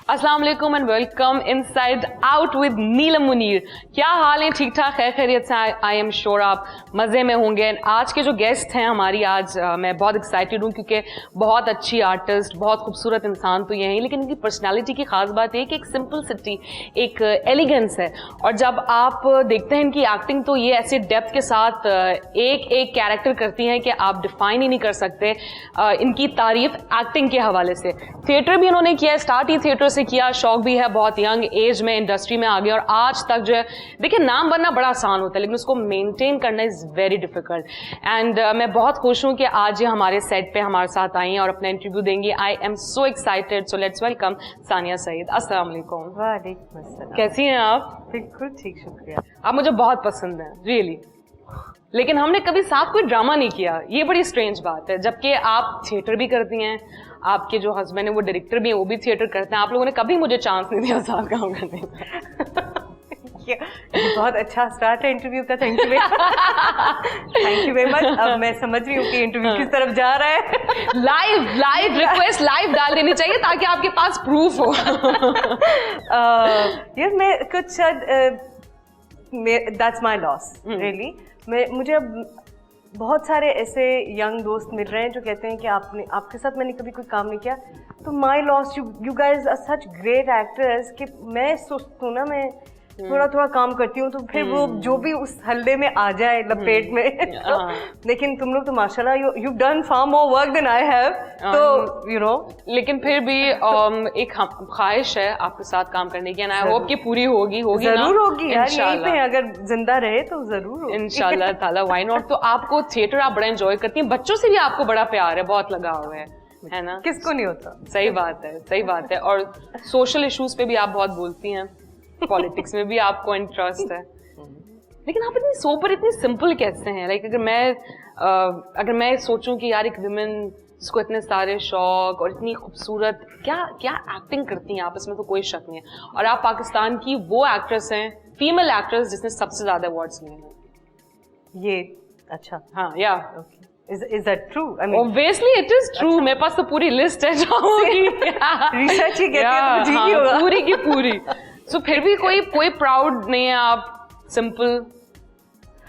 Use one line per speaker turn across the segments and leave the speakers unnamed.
अस्सलाम वालेकुम and welcome inside out with Neelam Munir. क्या हाल है? ठीक ठाक है, खैरियत से? आई एम श्योर आप मज़े में होंगे। आज के जो गेस्ट हैं हमारी, आज मैं बहुत एक्साइटेड हूँ क्योंकि बहुत अच्छी आर्टिस्ट, बहुत खूबसूरत इंसान तो ये हैं, लेकिन इनकी पर्सनालिटी की खास बात है कि एक सिंपलिसिटी, एक एलिगेंस है। और जब आप देखते हैं इनकी एक्टिंग तो ये ऐसे डेप्थ के साथ एक एक कैरेक्टर करती हैं कि आप डिफाइन ही नहीं कर सकते। इनकी तारीफ एक्टिंग के हवाले से, थिएटर भी इन्होंने किया, स्टार्ट ही थिएटर से किया, शौक भी है, बहुत यंग एज में इंडस्ट्री में आ गए और आज तक जो है, देखिए नाम बनना बड़ा आसान होता है लेकिन उसको मेंटेन करना इज वेरी डिफिकल्ट। एंड मैं बहुत खुश हूं कि आज ये हमारे सेट पे हमारे साथ आई हैं और अपना इंटरव्यू देंगी। I am so excited, so let's welcome Sania Saeed. अस्सलाम वालेकुम।
वालेकुम अस्सलाम।
कैसी हैं आप?
बिल्कुल ठीक, शुक्रिया।
आप मुझे बहुत पसंद हैं रियली, लेकिन हमने कभी साथ कोई ड्रामा नहीं किया, ये बड़ी स्ट्रेंज बात है। जबकि आप थिएटर भी करती हैं, आपके जो हस्बैंड है वो डायरेक्टर भी हैं, वो भी थिएटर करते हैं, आप लोगों ने कभी मुझे चांस नहीं दिया साथ काम करने का।
बहुत अच्छा स्टार्ट है इंटरव्यू का, thank you thank you very much. अब मैं समझ रही हूँ कि इंटरव्यू किस तरफ जा रहा है।
लाइव रिक्वेस्ट लाइव डाल देनी चाहिए ताकि आपके पास प्रूफ हो।
यार मैं कुछ शायद दैट्स माई लॉस रियली। मुझे अब बहुत सारे ऐसे यंग दोस्त मिल रहे हैं जो कहते हैं कि आपके साथ मैंने कभी कोई काम नहीं किया, तो my loss, you guys are such great actors कि मैं सोचती हूँ ना, मैं थोड़ा थोड़ा काम करती हूँ तो फिर वो जो भी उस हल्ले में आ जाए लपेट में। तो, लेकिन तुम लोग तो माशाल्लाह you done far more work than I have, तो यू नो।
लेकिन फिर भी एक ख्वाहिश है आपके साथ काम करने की, एंड आई होप कि पूरी होगी
जरूर होगी यार, यहीं पे अगर जिंदा रहे तो जरूर होगी
इंशाल्लाह ताला, व्हाई नॉट। तो आपको थिएटर आप बड़ा एंजॉय करती हैं, बच्चों से भी आपको बड़ा प्यार है, बहुत लगाव है ना?
किसको नहीं होता?
सही बात है, सही बात है। और सोशल इश्यूज पे भी आप बहुत बोलती हैं, पॉलिटिक्स में भी आपको इंटरेस्ट है, लेकिन आप इतनी सोबर, इतनी सिंपल कैसे हैं? लाइक अगर मैं सोचूं कि यार एक विमेन जिसको इतने सारे शौक और इतनी खूबसूरत, क्या क्या एक्टिंग करती हैं आप, इसमें तो कोई शक नहीं है। और आप पाकिस्तान की वो एक्ट्रेस हैं, फीमेल एक्ट्रेस जिसने सबसे ज्यादा अवार्ड्स लिए हैं।
ये अच्छा,
हाँ या
Is that true? I mean,
obviously it is true. मेरे पास तो पूरी लिस्ट है जाऊंगी।
रिसर्च ही कहते हैं तो ठीक ही होगा।
पूरी की पूरी। So फिर भी कोई प्राउड नहीं है? आप सिंपल।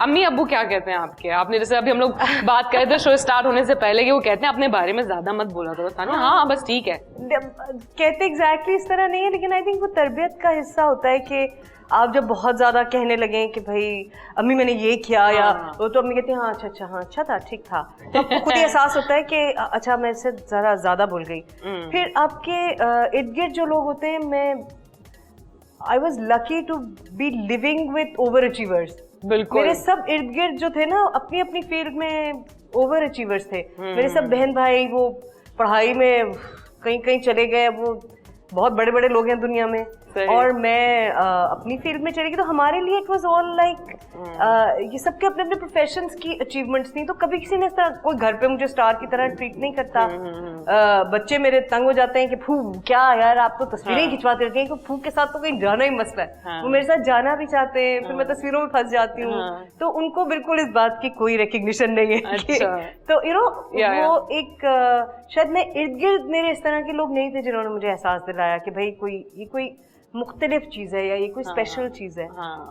अम्मी अब्बू क्या कहते हैं आपके? आपने जैसे अभी हम लोग बात कर रहे थे शो स्टार्ट होने से पहले कि वो कहते हैं अपने बारे में ज्यादा मत बोला करो सानिया। हाँ बस ठीक है,
कहते एग्जैक्टली इस तरह नहीं है, लेकिन आई थिंक वो तरबियत का हिस्सा होता है कि आप जब बहुत ज्यादा कहने लगे कि भाई अम्मी मैंने ये किया, या वो तो अम्मी कहती हैं हाँ अच्छा था, ठीक था, तो आपको खुद ही एहसास होता है कि अच्छा मैं इससे जरा ज्यादा बोल गई। फिर आपके इर्द गिर्द जो लोग होते हैं, I was lucky to be living with over achievers.
बिल्कुल,
मेरे सब इर्द गिर्द जो थे ना अपनी अपनी फील्ड में ओवर अचीवर्स थे। मेरे सब बहन भाई वो पढ़ाई में कहीं कहीं चले गए, वो बहुत बड़े बड़े लोग हैं दुनिया में, और मैं अपनी फील्ड में चली गई। तो हमारे लिए इट वाज ऑल लाइक ये सबके अपने अपने प्रोफेशंस की अचीवमेंट्स थी, तो कभी किसी ने इस तरह कोई घर पे मुझे स्टार की तरह ट्रीट नहीं करता। बच्चे मेरे तंग हो जाते हैं कि फू क्या यार आप तो तस्वीरें ही खिंचवाते रहती हैं, कि फू के साथ तो कहीं जाना ही मसला है। वो मेरे साथ जाना भी चाहते हैं, फिर मैं तस्वीरों में फंस जाती हूँ, तो उनको बिल्कुल इस बात की कोई रिकग्निशन नहीं है। तो यू नो वो एक शायद मैं इर्द गिर्द मेरे इस तरह के लोग नहीं थे जिन्होंने मुझे एहसास दिलाया कि भाई कोई मुख्तलिफ चीज है या ये कोई स्पेशल चीज है।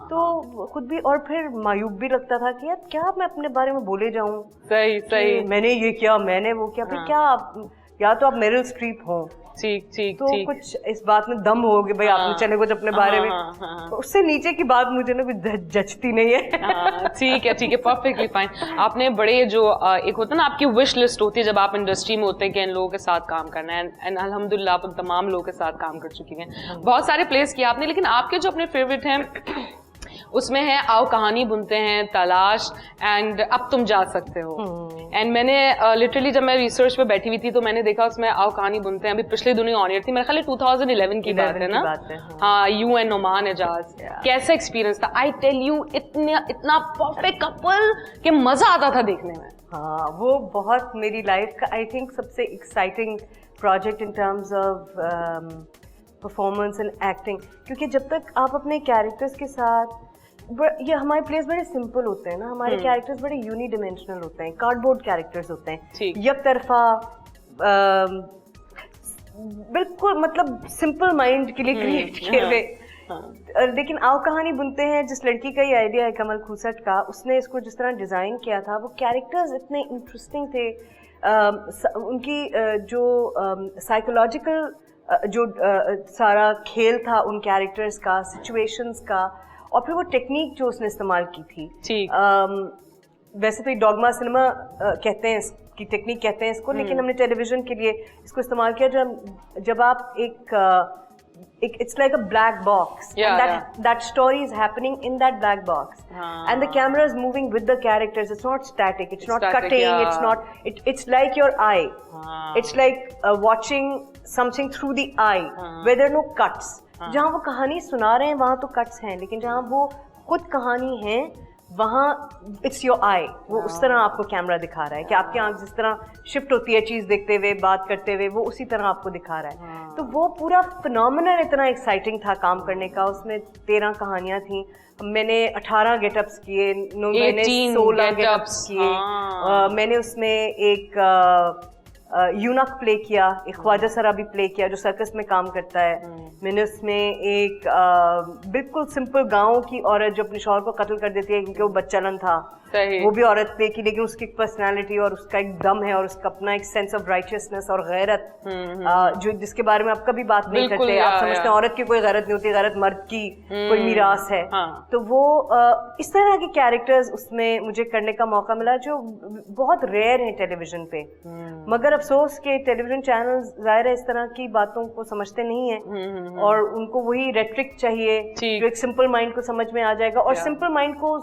तो खुद भी, और फिर मायूब भी लगता था कि यार क्या मैं अपने बारे में बोले जाऊं,
सही
मैंने ये किया, मैंने वो किया। फिर क्या आप, या तो आप मेरिल स्ट्रीप हो,
ठीक
तो कुछ इस बात में दम हो कि भाई आपने चले कुछ अपने बारे में, उससे नीचे की बात मुझे ना कुछ जचती नहीं है।
ठीक है, परफेक्टली फाइन। आपने बड़े जो एक होता है ना आपकी विश लिस्ट होती है जब आप इंडस्ट्री में होते हैं कि इन लोगों के साथ काम करना है, एंड अल्हम्दुलिल्लाह आप उन तमाम लोगों के साथ काम कर चुकी हैं, बहुत सारे प्लेस किए आपने, लेकिन आपके जो अपने फेवरेट हैं उसमें है आओ कहानी बुनते हैं, तलाश, एंड अब तुम जा सकते हो। एंड मैंने लिटरली जब मैं रिसर्च पे बैठी हुई थी तो मैंने देखा उसमें आओ कहानी बुनते हैं अभी पिछले दिनों ऑन एयर थी, मेरे ख्याल 2011 की बात है ना? हाँ, यू एंड नोमान एजाज, कैसा एक्सपीरियंस था? आई टेल यू इतना परफेक्ट कपल कि मजा आता था देखने में।
हाँ, वो बहुत मेरी लाइफ का आई थिंक सबसे exciting project in terms of performance and acting, क्योंकि जब तक आप अपने कैरेक्टर्स के साथ, ये हमारे प्लेस बड़े सिंपल होते हैं ना, हमारे कैरेक्टर्स बड़े यूनिडिमेंशनल होते हैं, कार्डबोर्ड कैरेक्टर्स होते हैं, एक तरफा बिल्कुल मतलब सिंपल माइंड के लिए क्रिएट किए हुए। लेकिन आओ कहानी बुनते हैं, जिस लड़की का ये आइडिया है कमल खूसट का, उसने इसको जिस तरह डिज़ाइन किया था, वो कैरेक्टर्स इतने इंटरेस्टिंग थे। उनकी जो साइकोलॉजिकल जो सारा खेल था उन कैरेक्टर्स का, सिचुएशंस का, और फिर वो टेक्निक जो उसने इस्तेमाल की थी। वैसे तो डॉगमा सिनेमा कहते हैं इसकी टेक्निक कहते हैं इसको, लेकिन हमने टेलीविजन के लिए इसको इस्तेमाल किया। जब आप it's like a black box, that story is happening in that black box, and the camera is moving with the characters. It's not static, it's not cutting, it's not, it's like your eye, it's like watching something through the eye, where there are no cuts. जहाँ वो कहानी सुना रहे हैं वहाँ तो cuts हैं, लेकिन जहाँ वो खुद कहानी है वहाँ इट्स योर आई, वो उस तरह आपको कैमरा दिखा रहा है कि आपकी आंख जिस तरह शिफ्ट होती है चीज़ देखते हुए, बात करते हुए, वो उसी तरह आपको दिखा रहा है। तो वो पूरा फिनोमिनल इतना एक्साइटिंग था काम करने का। उसमें 13 कहानियाँ थी, मैंने 18 गेटअप्स किए, मैंने 16 गेटअप्स किए। मैंने उसमें एक यूनक प्ले किया, एक ख्वाजा सराबी प्ले किया जो सर्कस में काम करता है। मैंने उसमें एक बिल्कुल सिंपल गांव की औरत जो अपने शौहर को कत्ल कर देती है क्योंकि वो बच्चालन था, वो भी औरत प्ले की, लेकिन उसकी पर्सनालिटी और उसका एक दम है और उसका अपना एक सेंस ऑफ राइटियसनेस और गैरत, जो जिसके बारे में आप कभी बात नहीं करते। आप समझते हैं औरत की कोई गैरत नहीं होती, गैरत मर्द की कोई मीरास है। तो वो इस तरह के कैरेक्टर्स उसमें मुझे करने का मौका मिला जो बहुत रेयर है टेलीविजन पे। मगर अफसोस के टेलीविजन चैनल जाहिर है इस तरह की बातों को समझते नहीं है, और उनको वही रेट्रिक चाहिए जो एक सिंपल माइंड को समझ में आ जाएगा और सिंपल माइंड को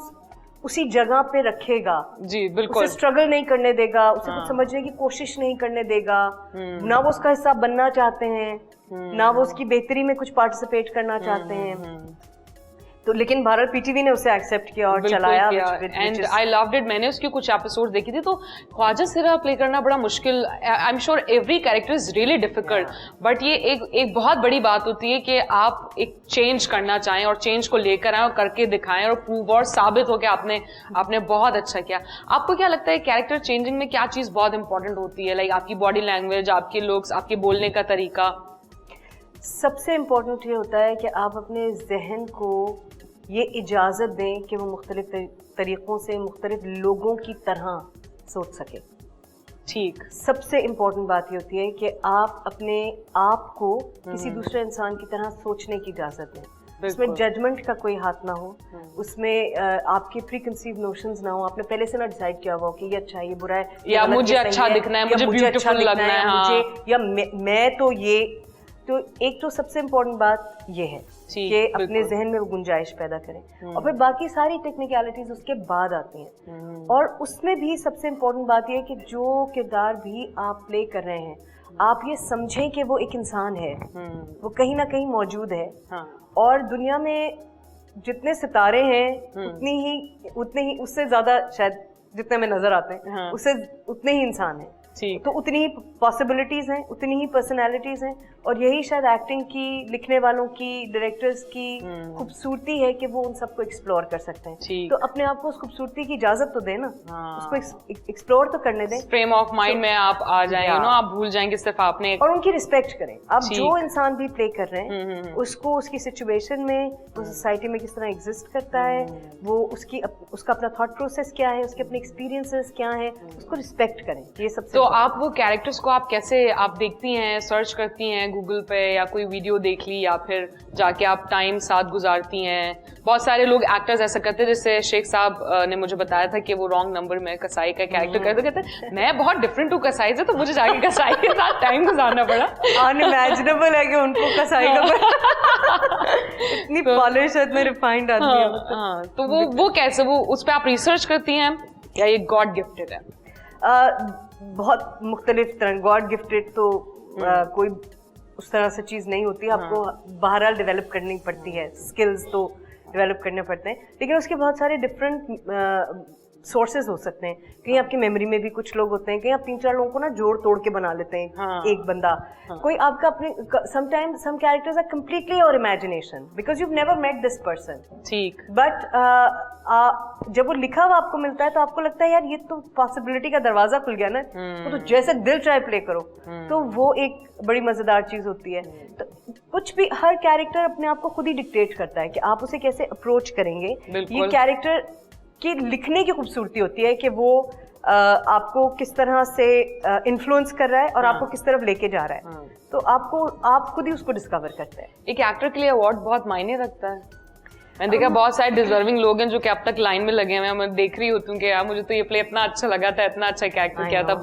उसी जगह पे रखेगा। जी बिल्कुल, उसे स्ट्रगल नहीं करने देगा, उसे कुछ समझने की कोशिश नहीं करने देगा, ना वो उसका हिस्सा बनना चाहते हैं, ना वो उसकी बेहतरी में कुछ पार्टिसिपेट करना चाहते हैं। तो लेकिन भारत पीटीवी ने उसे एक्सेप्ट किया और चलाया।
And I loved it. मैंने उसके कुछ एपिसोड देखे थे, तो ख्वाजा सिरा प्ले करना बड़ा मुश्किल, I am sure every character is really difficult, but ये एक बहुत बड़ी बात होती है कि आप एक चेंज करना चाहें और चेंज को लेकर आए और करके दिखाएं और प्रूव और साबित हो कि आपने बहुत अच्छा किया। आपको क्या लगता है कैरेक्टर चेंजिंग में क्या चीज़ बहुत इंपॉर्टेंट होती है? लाइक आपकी बॉडी लैंग्वेज, आपके लुक्स, आपके बोलने का तरीका?
सबसे इम्पोर्टेंट ये होता है कि आप अपने जहन को ये इजाज़त दें कि वो मुख्तलिफ तरीक़ों से मुख्तलिफ लोगों की तरह सोच सके।
ठीक,
सबसे इम्पोर्टेंट बात ये होती है कि आप अपने आप को किसी दूसरे इंसान की तरह सोचने की इजाज़त दें। उसमें जजमेंट का कोई हाथ ना हो, उसमें आपके प्री कंसीव नोशंस ना हो, आपने पहले से ना डिसाइड किया हुआ कि ये अच्छा है, ये बुरा है,
या मुझे अच्छा दिखना है, मुझे ब्यूटीफुल लगना है,
मुझे या मैं तो ये। तो एक तो सबसे इम्पोर्टेंट बात ये है कि अपने जहन में वो गुंजाइश पैदा करें, और फिर बाकी सारी टेक्निकलिटीज उसके बाद आती हैं। और उसमें भी सबसे इम्पोर्टेंट बात ये है कि जो किरदार भी आप प्ले कर रहे हैं, आप ये समझें कि वो एक इंसान है, वो कहीं ना कहीं मौजूद है। और दुनिया में जितने सितारे हैं उतने ही उससे ज्यादा शायद जितने में नजर आते हैं उससे उतने ही इंसान हैं। तो उतनी ही पॉसिबिलिटीज हैं, उतनी ही पर्सनालिटीज हैं, और यही शायद एक्टिंग की, लिखने वालों की, डायरेक्टर्स की खूबसूरती है कि वो उन सबको एक्सप्लोर कर सकते हैं। तो अपने आप को उस खूबसूरती की इजाजत तो दें ना, उसको एक्सप्लोर तो करने दें।
फ्रेम ऑफ माइंड में आप आ जाएंगे ना, आप भूल जाएंगे सिर्फ आपने,
और उनकी रिस्पेक्ट करें। आप जो इंसान भी प्ले कर रहे हैं उसको उसकी सिचुएशन में, वो सोसाइटी में किस तरह एग्जिस्ट करता है, वो उसका अपना थॉट प्रोसेस क्या है, उसके अपने एक्सपीरियंसेस क्या है, उसको रिस्पेक्ट करें। ये सबसे।
तो आप वो कैरेक्टर्स को आप कैसे आप देखती हैं, सर्च करती हैं गूगल पे, या कोई वीडियो देख ली, या फिर जाके आप टाइम साथ गुजारती हैं? बहुत सारे लोग एक्टर्स ऐसा करते हैं, जैसे शेख साहब ने मुझे बताया था कि वो रॉन्ग नंबर में कसाई का कैरेक्टर करते, कहते मैं बहुत डिफरेंट हूँ कसाई से, तो मुझे जाके कसाई के साथ टाइम गुजारना पड़ा।
अनइमेजिनेबल है कि उनको कसाई का इतनी पॉलिश, इतने रिफाइंड आदमी है।
हाँ, तो वो कैसे, वो उस पर आप रिसर्च करती हैं या ये गॉड गिफ्टेड है?
बहुत मुख्तलिफ तरह। गॉड गिफ्टेड तो कोई उस तरह से चीज़ नहीं होती, आपको बहरहाल डेवलप करनी पड़ती है, स्किल्स तो डेवलप करने पड़ते हैं, लेकिन उसके बहुत सारे डिफरेंट सोर्सेज हो सकते हैं, कहीं आपकी मेमोरी में भी कुछ लोग होते हैं, कहीं आप 3-4 लोगों को ना जोड़ तोड़ के बना लेते हैं।
हाँ,
एक बंदा कोई आपका अपने sometimes some characters are completely your imagination because you never met this person,
ठीक,
बट जब वो लिखा हुआ आपको मिलता है तो आपको लगता है यार ये तो पॉसिबिलिटी का दरवाजा खुल गया ना, तो जैसे दिल चाहे प्ले करो, तो वो एक बड़ी मजेदार चीज होती है। तो कुछ भी हर कैरेक्टर अपने आप को खुद ही डिक्टेट करता है कि आप उसे कैसे अप्रोच करेंगे। ये कैरेक्टर की लिखने की खूबसूरती होती है कि वो आपको किस तरह से इन्फ्लुएंस कर रहा है और आपको किस तरफ लेके जा रहा है, तो आप खुद ही उसको डिस्कवर करते हैं।
एक एक्टर के लिए अवार्ड बहुत मायने रखता है। मैंने देखा बहुत सारे डिजर्विंग लोग हैं जो कि अब तक लाइन में लगे हुए हैं, मैं देख रही होती हूँ कि यार मुझे तो ये प्ले इतना अच्छा लगा था, इतना अच्छा कैरेक्टर किया था,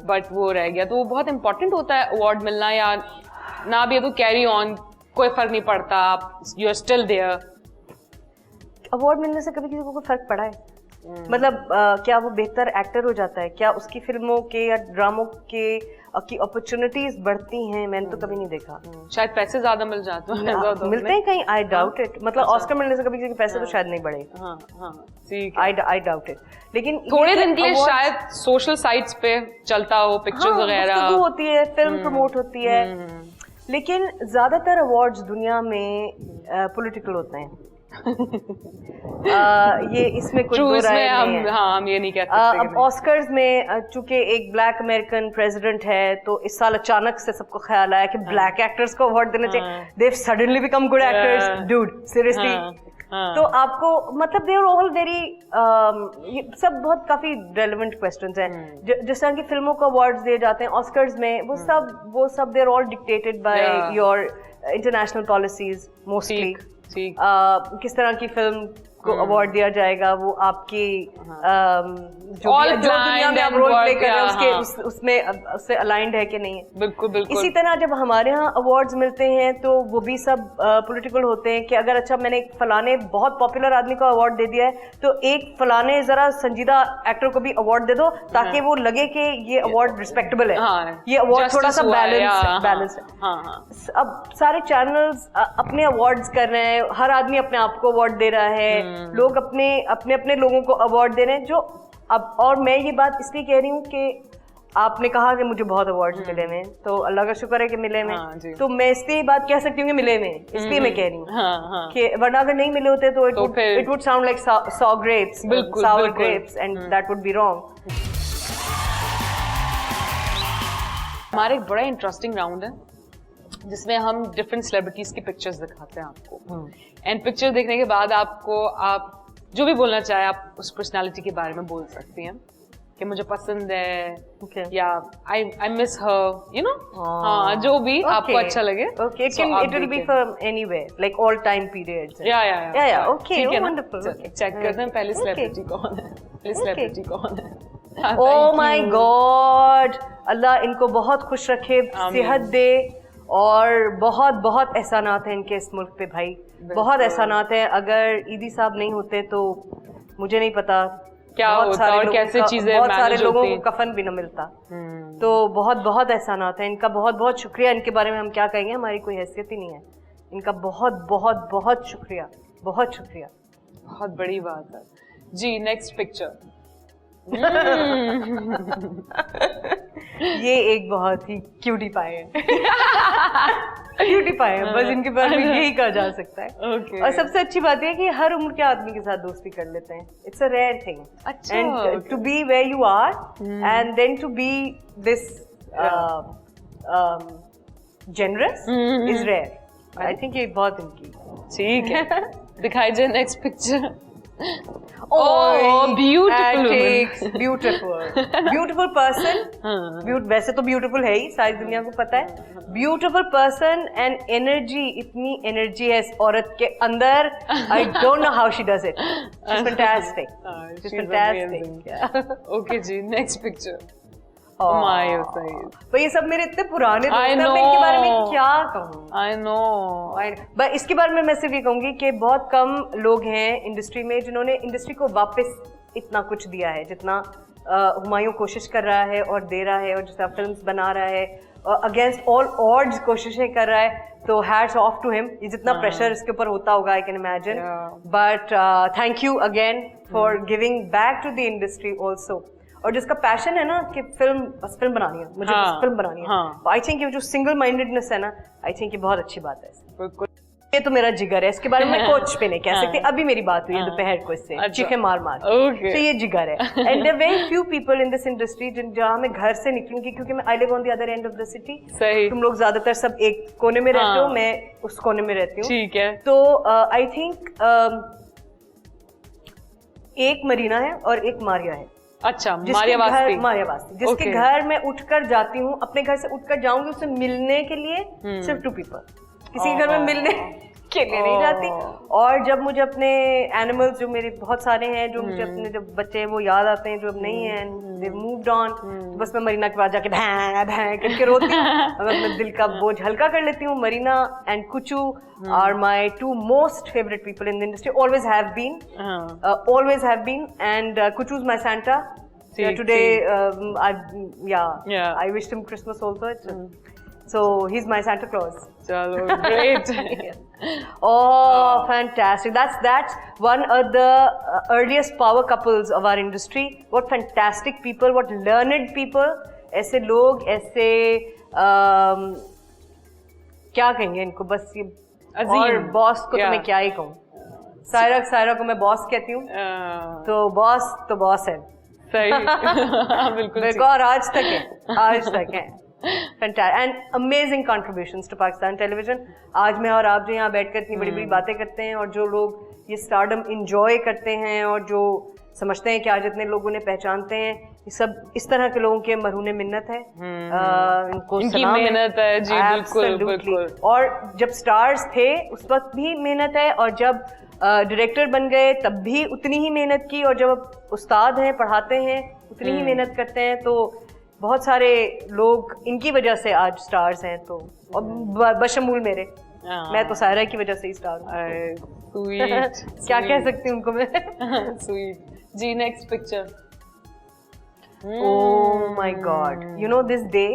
बट वो रह गया। तो वो बहुत इंपॉर्टेंट होता है अवार्ड मिलना या ना भी है, तो कैरी ऑन, कोई फर्क नहीं पड़ता, आप you are still there.
Award मिलने से कभी किसी को कोई फर्क पड़ा है? मतलब क्या वो बेहतर एक्टर हो जाता है? क्या उसकी फिल्मों के या ड्रामों के की अपॉर्चुनिटीज बढ़ती हैं? मैंने तो कभी नहीं देखा।
शायद पैसे ज्यादा मिल जाते हैं,
मिलते हैं कहीं, आई डाउट इट। मतलब ऑस्कर मिलने से कभी किसी के पैसे तो शायद नहीं बढ़े, आई डाउट इट। लेकिन
थोड़े दिन के लिए शायद सोशल साइट्स पे चलता हो, पिक्चर्स वगैरह
होती है, फिल्म प्रमोट होती है, लेकिन ज्यादातर अवार्ड्स दुनिया में पॉलिटिकल होते हैं। ये इसमें कुछ दो राय नहीं है।
हम ये नहीं कह सकते।
अब ऑस्कर्स में चूंकि एक ब्लैक अमेरिकन प्रेसिडेंट है, तो इस साल अचानक से सबको ख्याल आया कि ब्लैक एक्टर्स को अवार्ड देना चाहिए। They suddenly become good actors, dude seriously. तो आपको मतलब दे आर ऑल वेरी, ये सब बहुत काफी रेलेवेंट क्वेश्चंस हैं। जिस तरह की फिल्मों को अवार्ड्स दिए जाते हैं ऑस्कर्स में, वो सब they are all dictated by your international policies mostly. किस तरह की फिल्म को अवार्ड दिया जाएगा, वो आपकी जो दुनिया में आप रोल प्ले कर रहे हैं उससे अलाइंड है कि नहीं है।
बिल्कुल बिल्कुल।
इसी तरह जब हमारे यहाँ अवार्ड्स मिलते हैं तो वो भी सब पॉलिटिकल होते हैं कि अगर अच्छा मैंने एक फलाने बहुत पॉपुलर आदमी को अवार्ड दे दिया है, तो एक फलाने जरा संजीदा एक्टर को भी अवार्ड दे दो ताकि वो लगे कि ये अवार्ड रिस्पेक्टेबल है, ये अवार्ड थोड़ा सा बैलेंस है। अब सारे चैनल्स अपने अवार्ड्स कर रहे हैं, हर आदमी अपने आप को अवार्ड दे रहा है, लोग अपने लोगों को अवार्ड दे रहे हैं। जो अब और मैं ये बात इसलिए कह रही हूँ कि आपने कहा कि मुझे बहुत अवार्ड्स मिले हुए, तो अल्लाह का शुक्र है कि मिले हुए। तो मैं इसलिए बात कह सकती हूँ कि मिले हुए, इसलिए मैं कह रही हूँ कि वरना अगर नहीं मिले होते तो it would sound like sour grapes and that would be wrong।
हमारा एक बड़ा इंटरेस्टिंग राउंड है जिसमें हम डिफरेंट सेलिब्रिटीज की पिक्चर्स दिखाते हैं आपको, एंड पिक्चर देखने के बाद आप जो भी बोलना चाहे आप उस पर्सनालिटी के बारे में बोल सकती हैं कि मुझे पसंद है या I miss her, you know, हाँ जो भी आपको अच्छा लगे।
Okay, it will be from anywhere, like all time periods.
या
ओके, वंडरफुल।
चेक करते हैं पहले सेलिब्रिटी कौन है।
ओह माय गॉड, अल्लाह इनको बहुत खुश रखे, सेहत दे, और बहुत बहुत एहसानात हैं इनके इस मुल्क पे भाई, बहुत एहसानात हैं। अगर ईदी साहब नहीं होते तो मुझे नहीं पता
क्या होता और कैसे चीजें
बहुत सारे लोगों को कफन भी न मिलता। तो बहुत बहुत एहसानात हैं इनका, बहुत बहुत शुक्रिया। इनके बारे में हम क्या कहेंगे, हमारी कोई हैसियत ही नहीं है। इनका बहुत बहुत बहुत शुक्रिया, बहुत शुक्रिया।
बहुत बड़ी बात है जी। नेक्स्ट पिक्चर
ये एक बहुत ही क्यूटी पाए है। क्यूटी पाए है, बस इनके बारे में यही कहा जा सकता है। और सबसे अच्छी बात है कि हर उम्र के आदमी के साथ दोस्ती कर लेते हैं। It's a rare thing, and to be where you are and then to be this generous is rare. I think ये बहुत इनकी
ठीक है। दिखाई जाए next picture. Oh,
beautiful person। वैसे तो ब्यूटीफुल है ही, सारी दुनिया को पता है। ब्यूटीफुल पर्सन एंड एनर्जी, इतनी एनर्जी है इस औरत के अंदर। I don't know how she does it. She is fantastic.
Okay जी, नेक्स्ट पिक्चर।
ये सब मेरे इतने पुराने दोस्त हैं, मैं इनके बारे में क्या कहूँ।
I know।
इसके बारे में मैं सिर्फ ये कहूंगी कि बहुत कम लोग हैं इंडस्ट्री में जिन्होंने इंडस्ट्री को वापस इतना कुछ दिया है जितना हुमायूं कोशिश कर रहा है और दे रहा है, और जिस तरह फिल्म्स बना रहा है, अगेंस्ट ऑल ऑड्स कोशिशें कर रहा है। तो हैट्स ऑफ टू हिम। ये जितना प्रेशर इसके ऊपर होता होगा, I can imagine. But thank you again for giving back to the industry also, और जिसका पैशन है ना कि बस फिल्म बनानी है, मुझे बस फिल्म बनानी है, आई थिंक ये जो सिंगल माइंडेडनेस है ना, आई थिंक ये बहुत अच्छी बात है।
बिल्कुल,
ये तो मेरा जिगर है, इसके बारे में कोच पे नहीं कह सकती। अभी मेरी बात हुई है दोपहर को इससे, चीखे मार मार, तो ये जिगर है। And there very few people in this industry जहाँ मैं घर से निकलूंगी, क्योंकि मैं I live on the other end of the city. तुम लोग ज्यादातर सब एक कोने में रहते हो, मैं उस कोने में रहती हूँ,
ठीक है।
तो आई थिंक एक मरीना है और एक मारिया है।
अच्छा, मारिया वास्ती,
जिसके घर मैं उठकर जाती हूँ, अपने घर से उठकर जाऊंगी उससे मिलने के लिए, सिर्फ 2 पीपल, किसी घर में मिलने के लिए नहीं जाती। और जब मुझे अपने एनिमल्स, जो मेरे बहुत सारे हैं, जो मुझे अपने जब बच्चे हैं वो याद आते हैं, जो अब नहीं है, दे मूव्ड ऑन, तो बस मैं मरीना के पास जाके भैं भैं करके रोती हूँ, और अपने दिल का बोझ हल्का कर लेती हूँ। Marina and Kuchu are my 2 most favorite people in the industry, always have been, and Kuchu's my Santa. Today I wished him Christmas also. So he's my Santa Claus.
Chalo, great.
Oh, fantastic. That's one of the earliest power couples of our industry. What fantastic people, what learned people. ऐसे लोग, ऐसे क्या कहेंगे इनको, बस ये, और boss को तो मैं क्या ही कहूँ, सायरा को मैं बॉस कहती हूँ, तो बॉस है।
सही। बिल्कुल,
और आज तक है। Fantastic and amazing contributions to Pakistan television. आज मैं और आप जो यहाँ बैठकर इतनी बड़ी बड़ी बातें करते हैं, और जो लोग ये स्टारडम इंजॉय करते हैं, और जो समझते हैं कि आज इतने लोग उन्हें पहचानते हैं, ये सब इस तरह के लोगों के मरहूने मिन्नत है, इनको
इनकी मेहनत है जी। बिल्कुल।
और जब स्टार्स थे उस वक्त भी मेहनत है, और जब डायरेक्टर बन गए तब भी उतनी ही मेहनत की, और जब उस्ताद हैं, पढ़ाते हैं, उतनी ही मेहनत करते हैं। तो बहुत सारे लोग इनकी वजह से आज स्टार्स हैं, तो और बशमूल मेरे, मैं तो सायरा की वजह से ही स्टार हूँ। क्या कह सकती हूँ उनको मैं।
स्वीट जी। Next picture.
Oh my God! You know this day.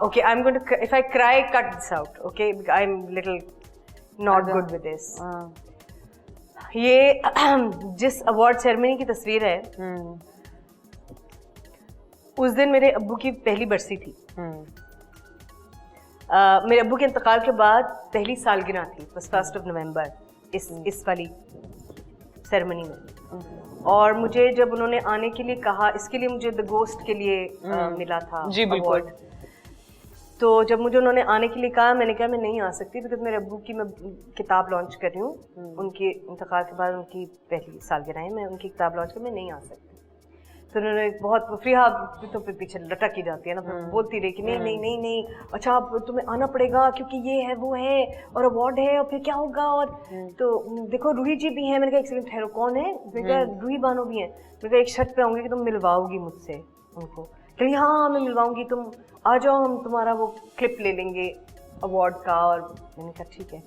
Okay, I'm going to. If I cry, cut this out. Okay, I'm little not good with this. ये जिस अवार्ड सेरेमनी की तस्वीर है, उस दिन मेरे अब्बू की पहली बरसी थी। मेरे अब्बू के इंतकाल के बाद पहली सालगिरह थी, बस 1 नवंबर, इस वाली सेरेमनी में। और मुझे जब उन्होंने आने के लिए कहा, इसके लिए मुझे द गोस्ट के लिए मिला था अवार्ड। तो जब मुझे उन्होंने आने के लिए कहा, मैंने कहा मैं नहीं आ सकती, बिकॉज मेरे अब्बू की मैं किताब लॉन्च कर रही हूँ, उनके इंतकाल के बाद उनकी पहली सालगिरह है, मैं उनकी किताब लॉन्च कर, मैं नहीं आ सकती। तो उन्होंने बहुत फ्रीहा तो पीछे लटक ही जाती है ना, बोलती रही कि नहीं, अच्छा अब तुम्हें आना पड़ेगा क्योंकि ये है वो है और अवार्ड है, और फिर क्या होगा, और तो देखो रूही जी भी हैं। मैंने कहा एक सेकंड ठहरो, कौन है? मैंने कहा रूही बानो भी हैं। मैंने कहा एक शर्त पे आऊँगी कि तुम मिलवाओगी मुझसे उनको। कही हाँ मैं मिलवाऊँगी, तुम आ जाओ, हम तुम्हारा वो क्लिप ले लेंगे अवार्ड का। और मैंने कहा ठीक है।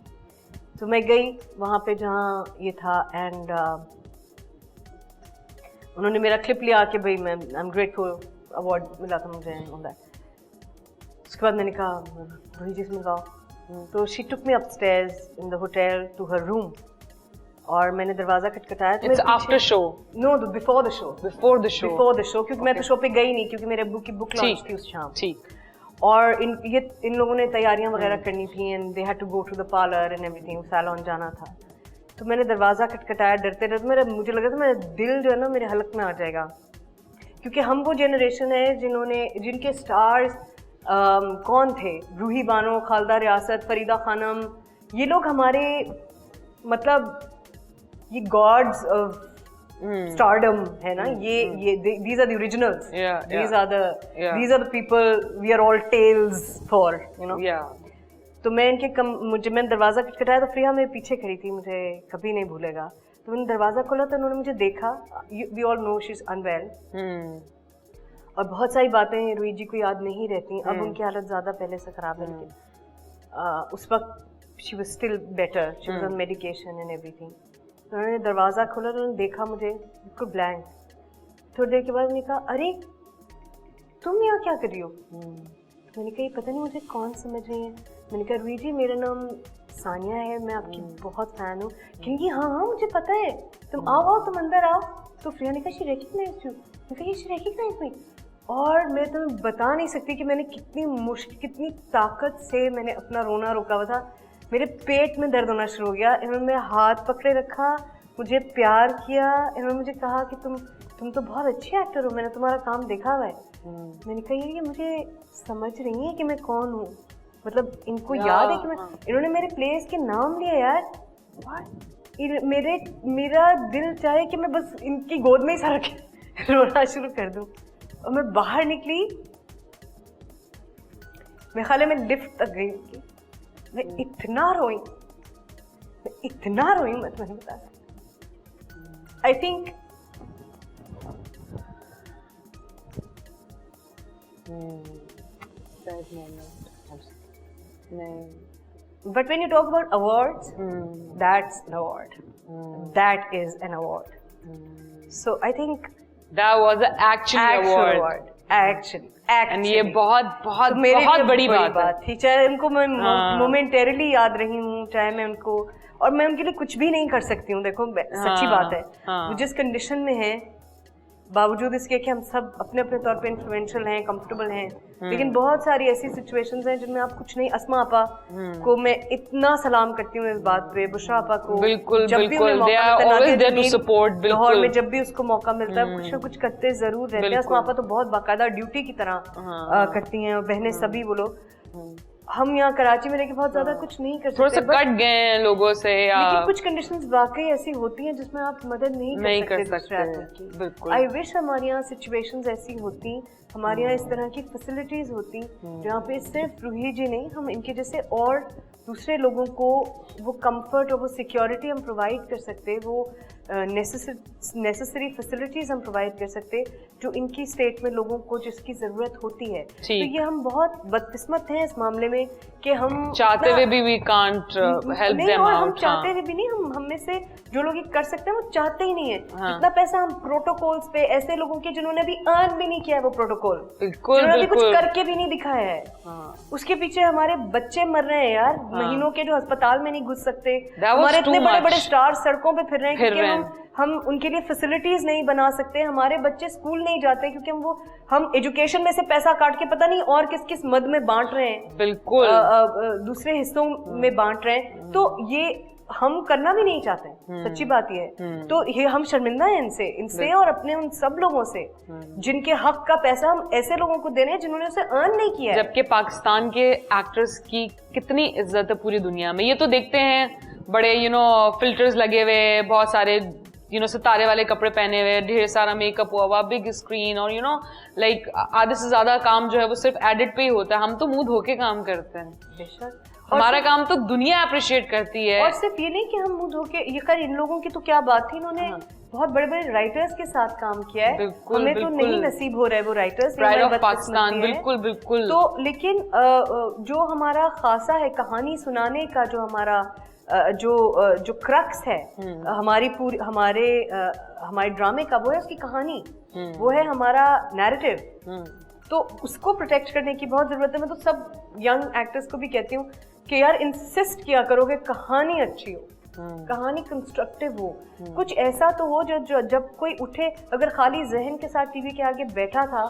तो मैं गई वहाँ पे जहाँ ये था, एंड उन्होंने मेरा क्लिप लिया कि भाई मैं आई एम ग्रेटफुल, अवार्ड मिला था मुझे। उसके बाद मैंने कहा रूही जी से मिलवाओ। तो she took me upstairs in the hotel to her room, और मैंने दरवाजा खटखटाया।
It's after show?
No, before the show.
Before the show.
Before the show, क्योंकि मैं तो शो पे गई नहीं, क्योंकि मेरे अब्बू की बुक लॉन्च थी उस शाम।
ठीक।
और इन लोगों ने तैयारियां वगैरह करनी थी, and they had to go to the parlour and everything, salon जाना था। तो मैंने दरवाज़ा खटखटाया डरते डरते, मुझे लगा था मेरा दिल जो है ना मेरे हलक में आ जाएगा, क्योंकि हम वो जनरेशन है जिनके स्टार्स कौन थे, रूही बानो, खालदा रियासत, फरीदा खानम, ये लोग हमारे मतलब ये गॉड्स ऑफ स्टारडम है ना, ये these are the originals, these are the people we are all tales for, you know. तो मैं मैंने दरवाज़ा खटखटाया, तो फ्रीहा मेरे पीछे खड़ी थी, मुझे कभी नहीं भूलेगा। तो मैंने दरवाज़ा खोला तो उन्होंने मुझे देखा। We all know she is unwell, और बहुत सारी बातें रूही जी को याद नहीं रहती। अब उनकी हालत ज़्यादा पहले से ख़राब है, लेकिन उस वक्त she was still better, she was on medication and everything. तो उन्होंने दरवाज़ा खोला तो उन्होंने देखा मुझे बिल्कुल ब्लैंक। थोड़ी देर के बाद मैंने कहा अरे तुम यहाँ क्या कर रही हो? मैंने कहा ये पता नहीं मुझे कौन समझ रही है। मैंने कहा रूही जी मेरा नाम सानिया है, मैं आपकी बहुत फैन हूँ। क्योंकि हाँ मुझे पता है, तुम आओ तुम अंदर आओ। तो प्रिया ने कहा शी रिकग्नाइज्ड यू, मैं कहा शी रिकग्नाइज्ड मी। और मैं तुम्हें बता नहीं सकती कि मैंने कितनी ताकत से मैंने अपना रोना रोका हुआ था। मेरे पेट में दर्द होना शुरू हो गया। इन्होंने मेरा हाथ पकड़े रखा, मुझे प्यार किया। इन्होंने मुझे कहा कि तुम तो बहुत अच्छी एक्टर हो, मैंने तुम्हारा काम देखा हुआ है। मैंने कहा ये मुझे समझ रही है कि मैं कौन हूँ, मतलब इनको याद है कि मैं, इन्होंने मेरे प्लेस के नाम लिए यार। मेरा दिल चाहे कि मैं बस इनकी गोद में ही सारा रोना शुरू कर दूं। और मैं बाहर निकली, मैं ख्याल में लिफ्ट तक गई उनकी, मैं इतना रोई मैं तुम्हें बता सकती। I think but when you talk about awards, that's an award. That is an award. So I think
that was an actual award.
Actually.
And ये बहुत बड़ी बात
थी। चाहे उनको मैं मोमेंटरीली याद रही हूँ, चाहे मैं उनको, और मैं उनके लिए कुछ भी नहीं कर सकती हूँ। देखो सच्ची बात है, वो जिस कंडीशन में है, बावजूद इसके कि हम सब अपने अपने तौर पे इन्फ्लुएंशियल हैं, कंफर्टेबल हैं, लेकिन बहुत सारी ऐसी सिचुएशंस हैं जिनमें आप कुछ नहीं। अस्मा आपा को मैं इतना सलाम करती हूँ इस बात पे, बुशरा आपा को,
बिल्कुल
जब भी उन्हें लाहौर में जब भी उसको मौका मिलता है कुछ ना कुछ करते जरूर रहते हैं। अस्मा आपा तो बहुत बाकायदा ड्यूटी की तरह करती हैं, और बहनें सभी वो लोग। हम यहाँ कराची में रह के बहुत ज्यादा कुछ नहीं कर सकते,
थोड़ा सा कट गए हैं लोगों से,
लेकिन कुछ कंडीशंस वाकई ऐसी होती हैं जिसमें आप मदद नहीं कर सकते। बिल्कुल। आई विश हमारे यहाँ सिचुएशंस ऐसी होती, हमारे यहाँ इस तरह की फैसिलिटीज होती जहाँ पे सिर्फ रूही जी नहीं, हम इनके जैसे और दूसरे लोगों को वो कंफर्ट और वो सिक्योरिटी हम प्रोवाइड कर सकते, वो नेसेसरी फैसिलिटीज हम प्रोवाइड कर सकते जो इनकी स्टेट में लोगों को जिसकी जरूरत होती है। तो ये हम बहुत बदकिस्मत हैं इस मामले में कि हम
चाहते हुए भी we can't help them out।
हम चाहते हुए भी नहीं, हम में से जो लोग ये कर सकते हैं वो चाहते ही नहीं है। इतना पैसा हम प्रोटोकॉल्स पे, ऐसे लोगों के जिन्होंने अभी अर्न भी नहीं किया है वो प्रोटोकॉल, जिन्होंने कुछ करके भी नहीं दिखाया है, उसके पीछे हमारे बच्चे मर रहे हैं यार, महीनों के, जो अस्पताल में नहीं घुस सकते। हमारे इतने बड़े बड़े स्टार सड़कों पे फिर रहे हैं क्योंकि हम उनके लिए फैसिलिटीज नहीं बना सकते। हमारे बच्चे स्कूल नहीं जाते क्योंकि हम एजुकेशन में से पैसा काट के पता नहीं और किस किस मद में बांट रहे हैं,
बिल्कुल
दूसरे हिस्सों में बांट रहे हैं। तो ये हम करना भी नहीं चाहते, सच्ची बात ये है। तो ये हम शर्मिंदा हैं इनसे और अपने उन सब लोगों से जिनके हक का पैसा हम ऐसे लोगों को दे रहे हैं जिन्होंने उसे अर्न नहीं किया है।
जबकि पाकिस्तान के एक्टर्स की कितनी इज्जत है पूरी दुनिया में। ये तो देखते हैं बड़े फिल्टर्स लगे हुए, बहुत सारे सितारे वाले कपड़े पहने हुए, ढेर सारा मेकअप हुआ हुआ, बिग स्क्रीन, और लाइक आधे से ज्यादा काम जो है वो सिर्फ एडिट पे ही होता है। हम तो मुंह धो के काम करते हैं,
बेशक
हमारा काम तो दुनिया अप्रिशिएट करती है।
और सिर्फ ये नहीं कि हम मुंह धो के, ये खैर इन लोगों की तो क्या बात थी, इन्होंने बहुत बड़े बड़े राइटर्स के साथ काम किया है, हमें तो नहीं नसीब हो रहा है वो राइटर्स,
प्राइड ऑफ पाकिस्तान। बिल्कुल।
तो लेकिन जो हमारा खासा है कहानी सुनाने का, जो हमारा जो क्रक्स है हमारे ड्रामे का, वो है उसकी कहानी, वो है हमारा नैरेटिव। तो उसको प्रोटेक्ट करने की बहुत जरूरत है। मैं तो सब यंग एक्टर्स को भी कहती हूँ कि यार इंसिस्ट किया करो कि कहानी अच्छी हो, कहानी कंस्ट्रक्टिव हो, कुछ ऐसा तो हो जो जब कोई उठे, अगर खाली जहन के साथ टीवी के आगे बैठा था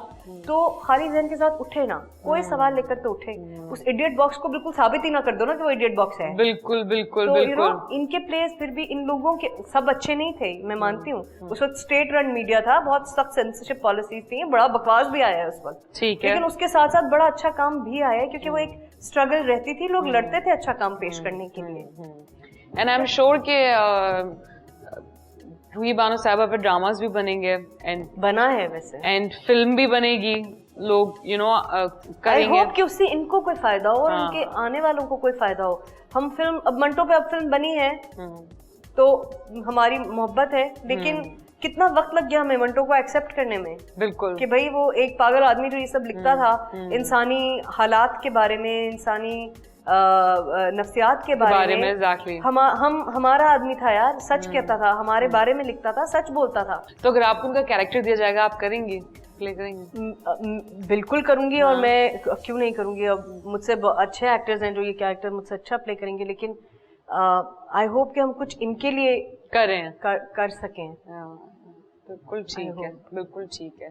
तो खाली जहन के साथ उठे ना, कोई सवाल लेकर तो उठे। उस इडियट बॉक्स को बिल्कुल साबित ही ना कर दो ना कि वो इडियट बॉक्स है।
बिल्कुल।
तो इनके प्लेस फिर भी इन लोगों के सब अच्छे नहीं थे, मैं मानती हूँ। उस वक्त स्टेट रन मीडिया था, बहुत सख्त सेंसरशिप पॉलिसीज थी, बड़ा बकवास भी आया है उस वक्त,
ठीक है,
लेकिन उसके साथ साथ बड़ा अच्छा काम भी आया है क्योंकि वो एक स्ट्रगल रहती थी, लोग लड़ते थे अच्छा काम पेश करने के लिए।
एंड आई एम श्योर के रूही बानो साहिबा पे ड्रामास भी बनेंगे, एंड
बना है वैसे,
एंड फिल्म भी बनेगी, लोग करेंगे।
आई होप कि उससे इनको कोई फायदा हो और उनके आने वालों को कोई फायदा हो। हम फिल्म, अब मंटो पे अब फिल्म बनी है तो हमारी मोहब्बत है, लेकिन कितना वक्त लग गया हमें मंटो को एक्सेप्ट करने में। बिल्कुल, कि भाई वो एक पागल आदमी जो ये सब लिखता था इंसानी हालात के बारे में, इंसानी नफ्सियात के बारे में exactly. हमारा आदमी था यार, सच कहता था, हमारे बारे में लिखता था, सच बोलता था।
तो अगर आपको उनका कैरेक्टर दिया जाएगा आप करेंगी, प्ले करेंगी?
बिल्कुल करूंगी। और मैं क्यों नहीं करूंगी, अब मुझसे अच्छे एक्टर्स हैं जो ये कैरेक्टर मुझसे अच्छा प्ले करेंगे, लेकिन आई होप कि हम कुछ इनके लिए
करें,
कर सकें।
बिल्कुल ठीक है, बिल्कुल ठीक है।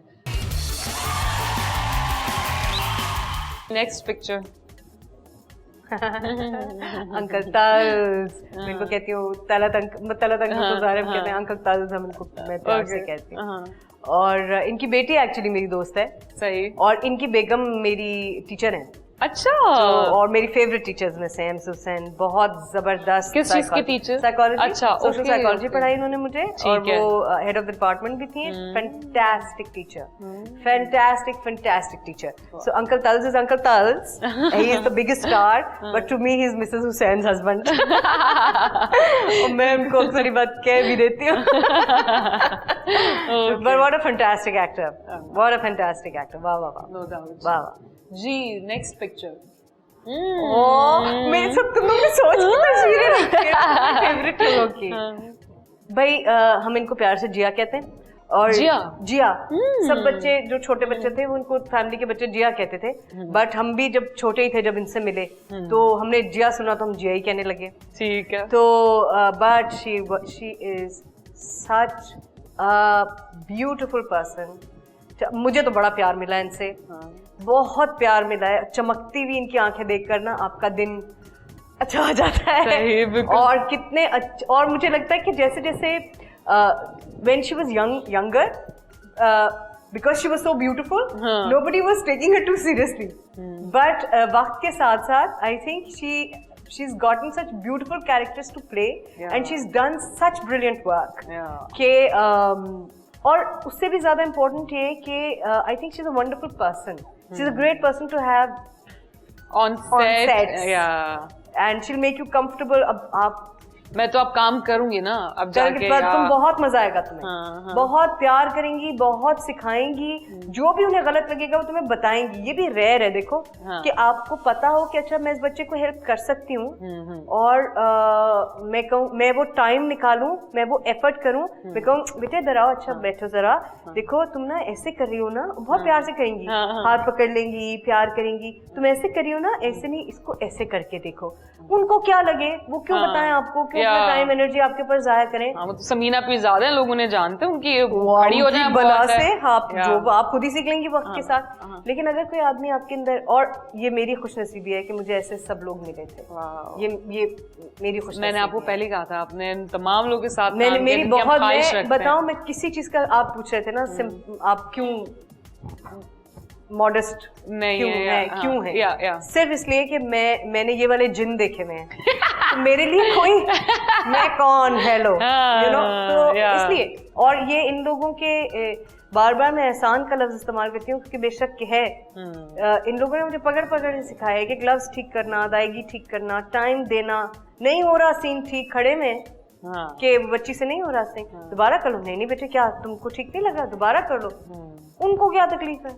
Next picture.
अंकल ताल्स, मैं इनको कहती हूँ तलत अंकल तो सारे हम कहते हैं अंकल ताल्स, हम इनको मैं प्यार से कहती हूँ। और इनकी बेटी एक्चुअली मेरी दोस्त है।
सही।
और इनकी बेगम मेरी टीचर है।
अच्छा।
और मेरी फेवरेट टीचर्स में से एम्स हुसैन, बहुत जबरदस्त।
किस चीज की टीचर?
साइकोलॉजी।
अच्छा,
सोशल साइकोलॉजी पढ़ाई उन्होंने मुझे, और वो हेड ऑफ द डिपार्टमेंट भी थी। Fantastic teacher, fantastic teacher. So uncle Tals is uncle Tals, he is the biggest star, but to me he is Mrs Hussain's husband. और मैं उनको अक्सर ये बात कह भी देती हूँ। But what a fantastic actor, what a fantastic actor. वाह वाह वाह,
नो डाउट।
वाह वाह
जी। Next picture.
मेरे सब तुम लोग सोच की तस्वीरें रखी हैं फेवरेट लोगों की। भाई हम इनको प्यार से जिया कहते हैं। और जिया सब बच्चे जो छोटे बच्चे थे वो उनको फैमिली के बच्चे जिया कहते थे, बट हम भी जब छोटे ही थे जब इनसे मिले तो हमने जिया सुना तो हम जिया ही कहने लगे।
ठीक है।
तो but she is such beautiful person. मुझे तो बड़ा प्यार मिला इनसे, बहुत प्यार मिला है। चमकती हुई इनकी आंखें देखकर ना आपका दिन अच्छा हो जाता है। और कितने और मुझे लगता है कि जैसे जैसे when she was younger, because she was so beautiful, nobody was taking her too seriously, but वक्त के साथ साथ I think she's gotten such beautiful characters to play, and she's done such brilliant work कि और उससे भी ज्यादा important ये कि I think she is a wonderful person, she is a great person to have
on set,
and she will make you comfortable. अब आप
मैं तो अब काम करूंगी ना अब जाके,
तुम बहुत मजा आएगा तुम्हें। बहुत प्यार करेंगी, बहुत सिखाएंगी, जो भी उन्हें गलत लगेगा वो तुम्हें बताएंगी। ये भी रेयर है देखो कि आपको पता हो कि अच्छा मैं इस बच्चे को हेल्प कर सकती हूँ, और मैं कहूँ मैं वो टाइम निकालूं, मैं वो एफर्ट करूँ, मैं कहूँ बेटे इधर आओ, अच्छा बैठो जरा, देखो तुम ना ऐसे कर रही हो ना, बहुत प्यार से कहेंगी, हाथ पकड़ लेंगी, प्यार करेंगी, तुम ऐसे कर रही हो ना, ऐसे नहीं, इसको ऐसे करके देखो। उनको क्या लगे, वो क्यों बताएं आपको, क्यों अपना टाइम एनर्जी आपके ऊपर जाया करें।
वो तो समीना पे ज्यादा लोग उन्हें जानते हैं, उनकी खड़ी हो जाए
बला से आप जो आप खुद ही सीख लेंगी वक्त के साथ। लेकिन अगर कोई आदमी आपके अंदर, और ये मेरी खुशनसीबी है कि मुझे ऐसे सब लोग मिले थे, ये मेरी खुशनसीबी। मैंने
आपको पहले कहा था, आपने तमाम लोगों के साथ
मैंने मेरी बहुत, मैं बताऊं, मैं किसी चीज का, आप पूछ रहे थे ना आप क्यों मॉडेस्ट
नहीं
क्यों है, सिर्फ इसलिए कि मैंने ये वाले जिन देखे हुए हैं। तो मेरे लिए कोई मैं कौन, हेलो, यू नो, तो इसलिए। और ये इन लोगों के बार बार मैं एहसान का लफ्ज इस्तेमाल करती हूँ क्योंकि बेशक है, इन लोगों ने मुझे पकड़ पकड़ सिखाया है कि ग्लव्स ठीक करना, अदायगी ठीक करना, टाइम देना, नहीं हो रहा सीन ठीक खड़े में कि बच्ची से नहीं हो रहा सीन, दोबारा कर लो, नहीं बेटे क्या तुमको ठीक नहीं लगा, दोबारा कर लो। उनको क्या तकलीफ है,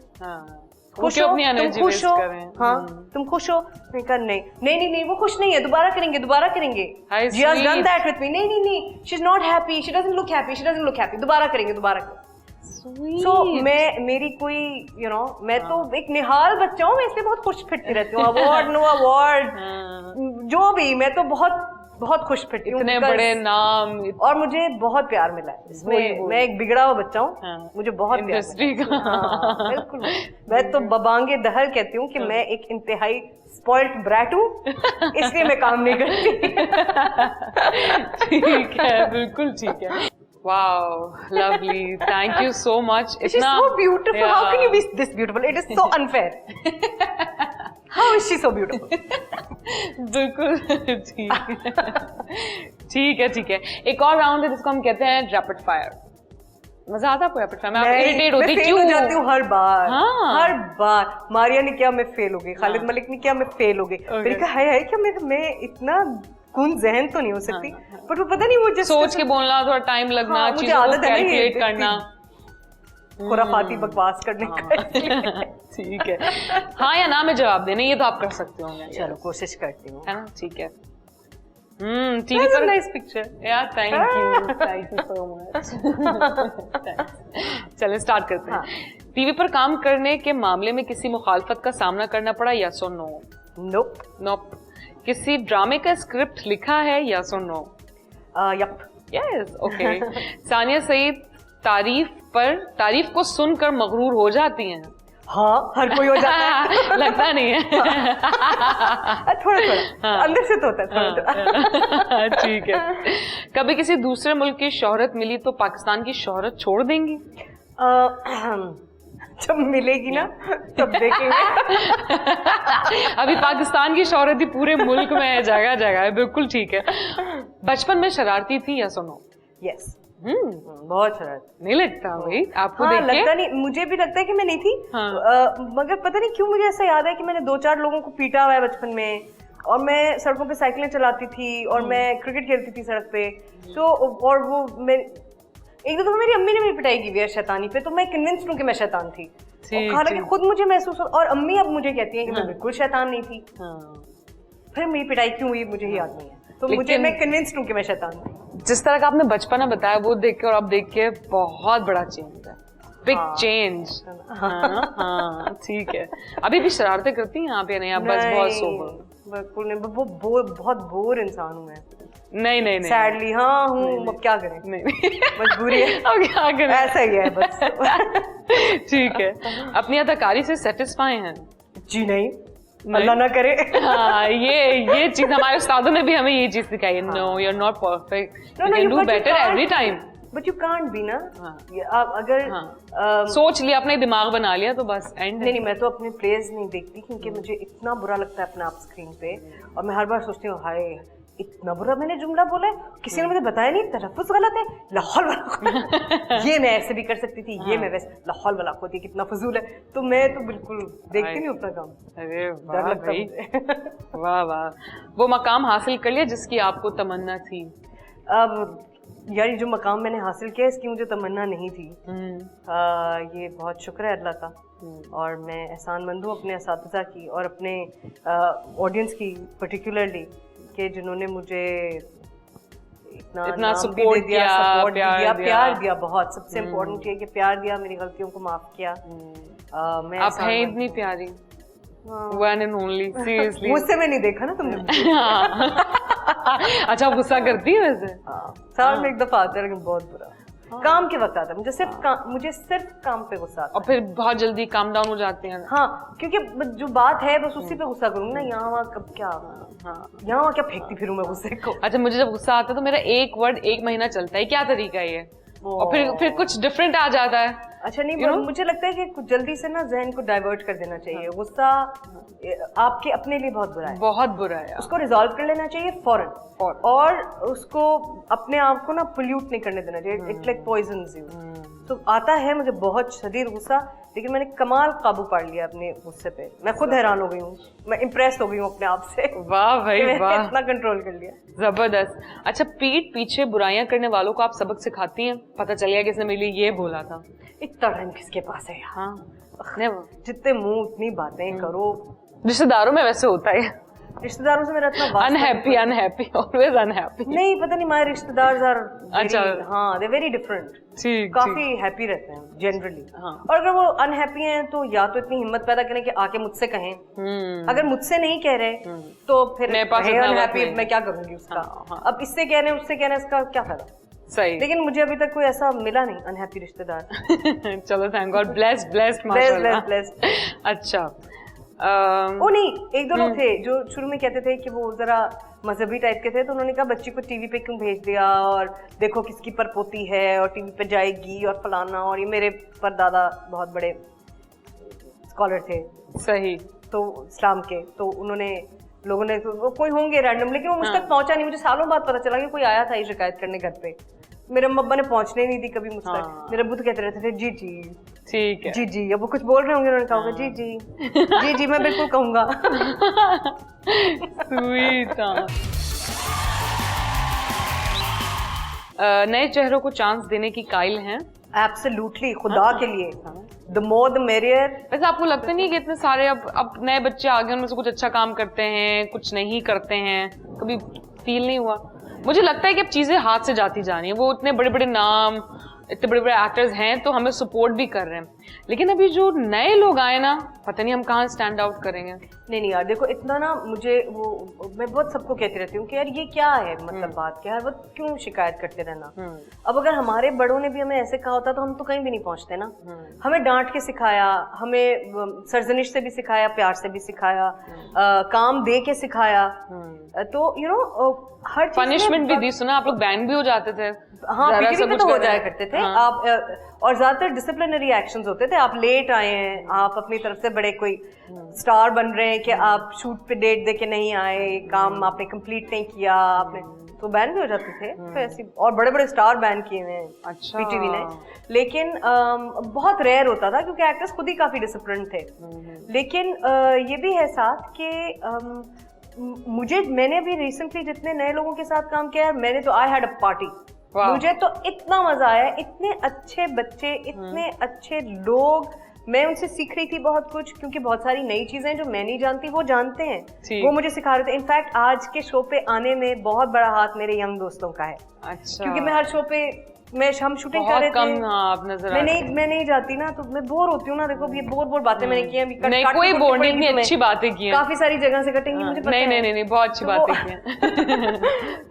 खुश हो, तुम खुश हो, हाँ तुम खुश हो, नहीं कर नहीं वो खुश नहीं है, दोबारा करेंगे she has done that with me, नहीं she's not happy, she doesn't look happy, दोबारा करेंगे so मेरी कोई you know, मैं तो एक निहाल बच्चा हूँ, मैं इसलिए बहुत खुश फिरती रहती हूँ, अवार्ड नो अवार्ड जो भी, मैं तो बहुत खुश फिरती हूँ,
इतने बड़े नाम,
और मुझे बहुत प्यार मिला है इसमें। मैं एक बिगड़ा हुआ बच्चा हूँ, मुझे बहुत
इंडस्ट्री का
बिल्कुल। मैं तो बबांगे दहर कहती हूँ कि मैं एक इंतहाई स्पॉइल्ड ब्रैट हूँ, इसलिए मैं काम नहीं करती।
ठीक है, बिल्कुल ठीक है। Wow, lovely. Thank you so much.
She's so beautiful. How can you be this beautiful? It is so unfair. How is she so beautiful?
बिल्कुल ठीक है। एक और राउंड है जिसको हम कहते हैं रैपिड फायर। मजा आता है रैपिड फायर में? आप इरिटेट होती क्यों?
हो जाती हूँ हर बार। हर बार मारिया ने क्या, मैं फेल हो गई, खालिद मलिक ने क्या, मैं फेल हो गई। मैंने कहा है क्या मैं इतना कौन जहन तो नहीं हो सकती, बट वो पता नहीं, वो
सोच के बोलना, थोड़ा टाइम लगना, चीजों को कैलकुलेट करना,
खुराफाती बकवास करने का।
ठीक है, हाँ या ना में जवाब देने, ये तो आप कर सकते होंगे।
चलो कोशिश करती हूँ,
है ना? ठीक है। टीवी पर नाइस पिक्चर यार, थैंक यू सो मच। चलिए स्टार्ट करते हैं। टीवी पर काम करने के मामले में किसी मुखालफत का सामना करना पड़ा, यस और नो?
नोप।
किसी ड्रामे का स्क्रिप्ट लिखा है या so no?
Yup.
Yes, okay. Sania Saeed तारीफ को सुनकर मगरूर हो जाती हैं?
हाँ, हर कोई हो जाता है।
लगता नहीं है।
थोड़ा थोड़ा अंदर से तो होता है थोड़ा।
ठीक है। कभी किसी दूसरे मुल्क की शोहरत मिली तो पाकिस्तान की शोहरत छोड़ देंगी?
जब मिलेगी ना तब देखेंगे।
अभी पाकिस्तान की शोहरत ही पूरे मुल्क में है, जगह जगह है। बिल्कुल ठीक है। बचपन में शरारती थी या सुनो?
यस। बहुत शरारत।
नहीं लगता भाई आपको?
हाँ,
देख के
लगता नहीं, मुझे भी लगता है कि मैं नहीं थी। मगर पता नहीं क्यों मुझे ऐसा याद है कि मैंने 2-4 लोगों को पीटा हुआ है बचपन में, और मैं सड़कों पे साइकिलें चलाती थी और मैं क्रिकेट खेलती थी सड़क पे। तो और वो मैं एक दो मेरी अम्मी ने मेरी पिटाई की हुई है शैतानी पे, तो मैं कन्विंस्ड हूँ कि मैं शैतान थी। हालांकि खुद मुझे महसूस और अम्मी अब मुझे कहती है कि मैं बिल्कुल शैतान नहीं थी। फिर मेरी पिटाई क्यों हुई मुझे ही याद नहीं है, तो मुझे मैं कन्विंस्ड हूँ कि मैं शैतान थी।
जिस तरह का आपने बचपन में बताया वो देख के और अब देख के बहुत बड़ा चेंज है, बिग चेंज। हाँ, ठीक है। अभी भी शरारतें करती हैं आप या नहीं? आप बस बहुत सोबर?
बिल्कुल नहीं, वो बहुत बोर इंसान हूँ मैं।
नहीं
सैडली हाँ हूँ, अब क्या करें,
नहीं
मजबूरी है।
अब क्या करें,
ऐसा ही है बस।
ठीक है। अपनी अदाकारी से सेटिस्फाई हैं?
जी नहीं, अल्लाह ना करे।
हाँ, ये चीज हमारे उस्तादों ने भी हमें ये चीज सिखाई है। No, you are not perfect, you can do better every time,
but you can't be ना। आप अगर
सोच लिया, अपने दिमाग बना लिया तो बस एंड।
नहीं, मैं तो अपने प्लेस नहीं देखती क्योंकि मुझे इतना बुरा लगता है अपना आप स्क्रीन पे, और मैं हर बार सोचती हूँ हाय इतना बुरा मैंने जुमला बोला है, किसी ने मुझे बताया नहीं, तलफ्फुज़ गलत है, लाहौल वाला। ये मैं ऐसे भी कर सकती थी, ये मैं वैसे, लाहौल वाला होती, कितना फजूल है। तो मैं तो बिल्कुल देखती नहीं अपना काम।
अरे वाह भाई, वाह वाह। वो मकाम हासिल कर लिया जिसकी आपको तमन्ना थी?
अब यार जो मकाम मैंने हासिल किया इसकी मुझे तमन्ना नहीं थी। ये बहुत शुक्र है अल्लाह का, और मैं एहसानमंद हूँ अपने असातिज़ा की और अपने ऑडियंस की पर्टिकुलरली, कि जिन्होंने मुझे इतना सपोर्ट दिया, प्यार दिया। बहुत सबसे इम्पोर्टेंट है कि प्यार दिया, मेरी गलतियों को माफ किया। मैं
आप हैं इतनी प्यारी, वन एंड ओनली, सीरियसली।
मुझसे में नहीं देखा ना तुमने।
अच्छा, गुस्सा करती है वैसे?
साल में एक दफा आता है, लेकिन बहुत बुरा काम के वक्त आता है। मुझे सिर्फ काम पे गुस्सा आता है,
और फिर बहुत जल्दी काम डाउन हो जाते हैं।
हाँ, क्योंकि जो बात है बस उसी पे गुस्सा करूंगी ना, यहाँ वहाँ कब क्या, यहाँ वहाँ क्या फेंकती फिरूं मैं गुस्से को।
अच्छा, मुझे जब गुस्सा आता है तो मेरा एक वर्ड 1 महीना चलता है, क्या तरीका है ये? और फिर कुछ डिफरेंट आ जाता है।
अच्छा नहीं, मुझे लगता है कि कुछ जल्दी से ना जहन को डाइवर्ट कर देना चाहिए। गुस्सा आपके अपने लिए बहुत बुरा है,
बहुत बुरा है।
उसको रिजॉल्व कर लेना चाहिए फौरन, और उसको अपने आप को ना पोल्यूट नहीं करने देना चाहिए। It's like poisons you. तो आता है मुझे बहुत शदीद गुस्सा, लेकिन मैंने कमाल काबू पा लिया अपने गुस्से पे। मैं खुद हैरान हो गई हूँ, मैं इम्प्रेस हो गई हूँ अपने आप से।
वाह भाई वाह,
इतना कंट्रोल कर लिया,
जबरदस्त। अच्छा, पीठ पीछे बुराइयां करने वालों को आप सबक सिखाती हैं? पता चल गया किसने मेरे लिए ये बोला था।
इतना टाइम किसके पास है?
हाँ,
जितने मुंह उतनी बातें करो।
रिश्तेदारों में वैसे होता है,
रिश्तेदारों से मेरा इतना
अनहैप्पी ऑलवेज अनहैप्पी।
नहीं, पता नहीं, हमारे रिश्तेदार
अच्छा,
हाँ, दे वेरी डिफरेंट। काफी हैप्पी रहते हैं जनरली। और अगर वो अनहैप्पी हैं तो या तो इतनी हिम्मत पैदा करें कि आके मुझसे कहें। अगर मुझसे नहीं कह रहे तो फिर अनहैप्पी मैं क्या करूंगी उसका। अब इससे कह रहे हैं उससे कह रहे हैं, इसका क्या फायदा?
सही।
लेकिन मुझे अभी तक कोई ऐसा मिला नहीं अनहैप्पी रिश्तेदार।
चलो, थैंक गॉड, ब्लेस्ड। अच्छा,
ओ नहीं, एक दो लोग थे जो शुरू में कहते थे कि वो जरा मजहबी टाइप के थे, तो उन्होंने कहा बच्ची को टीवी पे क्यों भेज दिया, और देखो किसकी परपोती है और टीवी पे जाएगी और फलाना। और ये मेरे परदादा बहुत बड़े स्कॉलर थे,
सही,
तो इस्लाम के, तो उन्होंने लोगों ने तो कोई होंगे रैंडम, लेकिन वो मुझ तक पहुंचा नहीं। मुझे सालों बाद पता चला कि कोई आया था ये शिकायत करने घर पे। मेरे अब्बा ने पहुंचने नहीं दी कभी मुझ तक। मेरे अब्बू तो कहते रहते थे जी जी
ठीक है,
जी जी। अब वो कुछ बोल रहे होंगे, उन्होंने कहा जी जी जी जी, मैं बिल्कुल कहूंगा।
स्वीट। नए चेहरों को चांस देने की कायल हैं?
एब्सोल्युटली, खुदा के लिए द मोर द मेरियर।
वैसे आपको लगता नहीं कि इतने सारे अब नए बच्चे आ गए, उनमें से कुछ अच्छा काम करते हैं, कुछ नहीं करते हैं? कभी फील नहीं हुआ? मुझे लगता है कि अब चीजें हाथ से जाती जा रही हैं। वो इतने बड़े बड़े नाम, इतने बड़े बड़े एक्टर्स हैं तो हमें सपोर्ट भी कर रहे हैं, लेकिन अभी जो नए लोग आए ना, पता नहीं हम कहाँ स्टैंड आउट करेंगे।
नहीं यार देखो, इतना ना मुझे वो मैं बहुत सबको कहती रहती हूँ कि यार ये क्या है, मतलब बात क्या है, वो क्यों शिकायत करते रहना। अब अगर हमारे बड़ों ने भी हमें ऐसे कहा होता तो हम तो कहीं भी नहीं पहुंचते ना। हमें डांट के सिखाया, हमें सरजनिश से भी सिखाया, प्यार से भी सिखाया, काम दे के सिखाया, तो यू नो हर चीज
पनिशमेंट भी दी। सुना आप लोग बैन भी हो जाते थे।
हाँ, पीटीवी पे तो हो जाया करते थे।
हाँ।
आप और ज्यादातर डिसिप्लिनरी एक्शंस होते थे। आप लेट आए हैं, आप अपनी तरफ से बड़े कोई स्टार बन रहे हैं कि आप शूट पे डेट दे के नहीं आए, काम आपने कंप्लीट नहीं किया, आपने तो बैन भी हो जाते थे। तो ऐसी और बड़े बड़े स्टार बैन किए हुए हैं
अच्छा।
पीटीवी ने। लेकिन बहुत रेयर होता था क्योंकि एक्टर्स खुद ही काफी डिसिप्लिन थे। लेकिन ये भी है साथ कि मैंने अभी रिसेंटली जितने नए लोगों के साथ काम किया है, मैंने तो आई हैड अ पार्टी। मुझे तो इतना मजा आया, इतने अच्छे बच्चे, इतने अच्छे लोग, मैं उनसे सीख रही थी बहुत कुछ, क्योंकि बहुत सारी नई चीजें जो मैं नहीं जानती वो जानते हैं, वो मुझे सिखा रहे थे। इनफैक्ट आज के शो पे आने में बहुत बड़ा हाथ मेरे यंग दोस्तों का है।
अच्छा।
क्योंकि मैं हर शो पे हम शूटिंग कर रहे थे,
आप नजर
मैं नहीं जाती ना, तो मैं बोर होती हूँ ना। देखो ये बोर बातें मैंने की हैं,
नहीं कोई बोर नहीं, इतनी अच्छी बातें की हैं,
काफी सारी जगह से कटेंगी, मुझे पता है।
नहीं बहुत अच्छी बातें की हैं।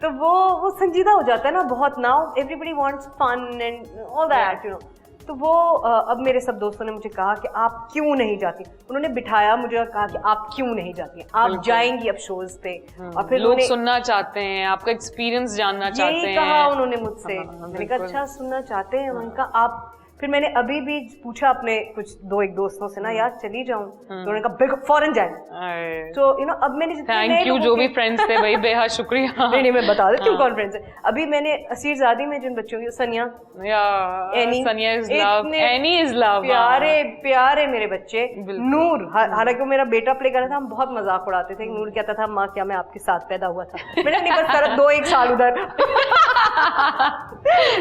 तो वो संजीदा हो जाता है ना बहुत। Now everybody wants fun and all that, you know. तो वो अब मेरे सब दोस्तों ने मुझे कहा कि आप क्यों नहीं जाती, उन्होंने बिठाया मुझे और कहा कि आप क्यों नहीं जाती, आप जाएंगी अब शोज पे। और फिर
लोग सुनना चाहते हैं, आपका एक्सपीरियंस जानना चाहते हैं,
यही कहा उन्होंने मुझसे। मैंने कहा अच्छा सुनना चाहते हैं, उनका आप। फिर मैंने अभी भी पूछा अपने एक दोस्तों से ना, यार चली जाऊं, तो उन्होंने कहा बिल्कुल फौरन जाए। तो यू नो अब मैंने
थैंक यू जो भी फ्रेंड्स थे भाई, बेहद शुक्रिया।
नहीं मैं बता देती हूँ कौन फ्रेंड्स है। अभी मैंने असीरजादी में जिन बच्चों की, सनिया
इज लव,
प्यारे मेरे बच्चे। नूर, हालांकि वो मेरा बेटा प्ले कर रहा था, हम बहुत मजाक उड़ाते थे। नूर कहता था माँ क्या मैं आपके साथ पैदा हुआ था। मैंने नहीं बस तरफ 2-1 साल उधर।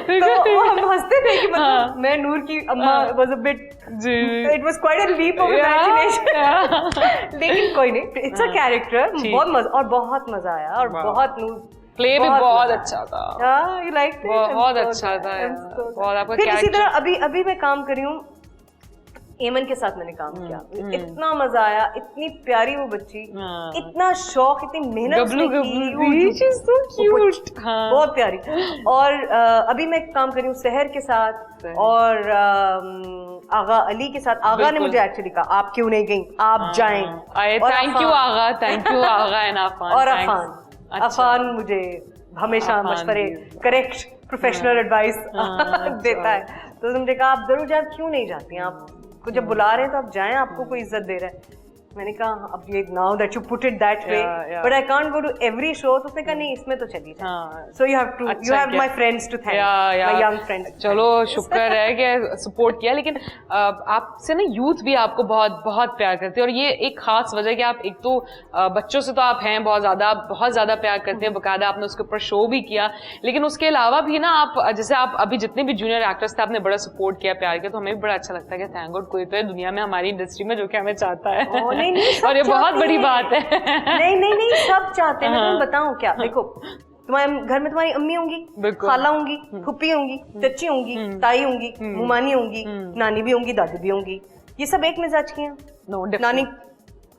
तो हम हंसते थे कि मतलब मैं नूर की अम्मा was a bit, it was quite a leap of imagination। लेकिन कोई नहीं, it's a character। बहुत मजा आया और बहुत नूर
प्ले भी बहुत अच्छा था।
you liked it?
बहुत अच्छा था और आपका
फिर इसी तरह अभी मैं काम कर रही हूँ, एमन के साथ मैंने काम किया, इतना मजा आया, इतनी प्यारी वो बच्ची, इतना शौक, इतनी मेहनत बहुत प्यारी। और अभी मैं काम कर रही हूँ सहर के साथ और आगा अली के साथ। आगा ने मुझे एक्चुअली कहा आप क्यों नहीं गई, आप जाएं।
थैंक यू आगा एंड
और अफान मुझे हमेशा मशवरे, करेक्ट प्रोफेशनल एडवाइस देता है। तो मुझे कहा आप जरूर जाए, क्यों नहीं जाती, आप को जब बुला रहे हैं तो आप जाएं, आपको कोई इज्जत दे रहा है। मैंने कहा अब ये now that you put it that way, but I can't go to every show. तो उसने कहा नहीं इसमें तो चली जाए। So you have my friends to thank, my young friends.
चलो शुक्र है कि सपोर्ट किया। लेकिन आपसे ना यूथ भी आपको बहुत प्यार करते हैं, और ये एक खास वजह है कि आप एक तो बच्चों से तो आप हैं बहुत ज्यादा प्यार करते हैं, बकायदा आपने उसके ऊपर शो भी किया। लेकिन उसके अलावा भी ना आप जैसे आप अभी जितने भी जूनियर एक्टर्स थे आपने बड़ा सपोर्ट किया, प्यार किया, तो हमें भी बड़ा अच्छा लगता है कि थैंक गॉड कोई तो है दुनिया में हमारी इंडस्ट्री में जो कि हमें चाहता है। और ये बहुत बड़ी बात है।
नहीं सब चाहते हैं। मैं तुम्हें बताऊं क्या, देखो तुम्हारे घर में तुम्हारी अम्मी होंगी, खाला होंगी, फुप्पी होंगी, चच्ची होंगी, ताई होंगी, मुमानी होंगी, नानी भी होंगी, दादी भी होंगी। ये सब एक मिजाज की हैं। नानी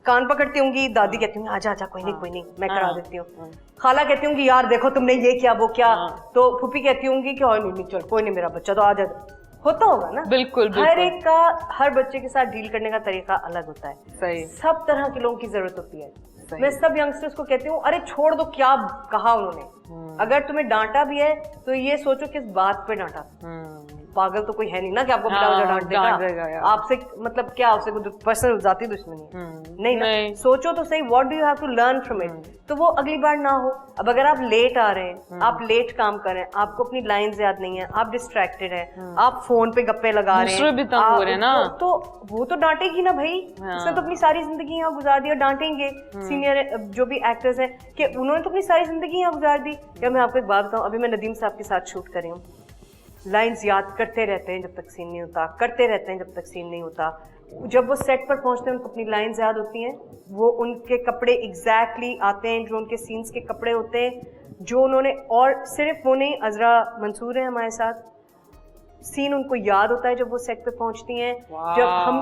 कान पकड़ती होंगी, दादी कहती होंगी आजा कोई नहीं मैं करा देती हूँ। खाला कहती होंगी यार देखो तुमने ये किया वो क्या, तो फुप्पी कहती होंगी कि नहीं चल कोई नहीं मेरा बच्चा तो आ जा। होता होगा ना, बिल्कुल। हर एक का हर बच्चे के साथ डील करने का तरीका अलग होता है। सही। सब तरह के लोगों की जरूरत होती है। मैं सब यंगस्टर्स को कहती हूँ अरे छोड़ दो क्या कहा उन्होंने, अगर तुम्हें डांटा भी है तो ये सोचो किस बात पे डांटा। पागल तो कोई है नहीं ना कि आपको बिना वजह डांट देगा। आपसे मतलब क्या, आपसे कोई पर्सनल जाती दुश्मनी नहीं ना। सोचो तो सही, what do you have to learn from it, तो वो अगली बार ना हो। अब अगर आप लेट आ रहे हैं, आप लेट काम कर रहे हैं, आपको अपनी लाइंस याद नहीं है, आप डिस्ट्रैक्टेड हैं, आप फोन पे गप्पे लगा रहे हैं, तो वो तो डांटेगी ना भाई। उसने तो अपनी सारी जिंदगी यहाँ गुजार दी, और डांटेंगे सीनियर जो भी एक्टर्स हैं कि उन्होंने तो अपनी सारी जिंदगी यहाँ गुजार दी। या मैं आपको एक बात बताऊँ, अभी मैं नदीम साहब के साथ शूट कर रही हूँ, लाइंस याद करते रहते हैं जब तक सीन नहीं होता, करते रहते हैं जब तक सीन नहीं होता। जब वो सेट पर पहुंचते हैं उनको अपनी लाइंस याद होती हैं, वो उनके कपड़े एग्जैक्टली आते हैं जो उनके सीन्स के कपड़े होते हैं जो उन्होंने। और सिर्फ वो नहीं, अजरा मंसूर है हमारे साथ, सीन उनको याद होता है जब वो सेट पे पहुंचती हैं।
Wow.
जब हम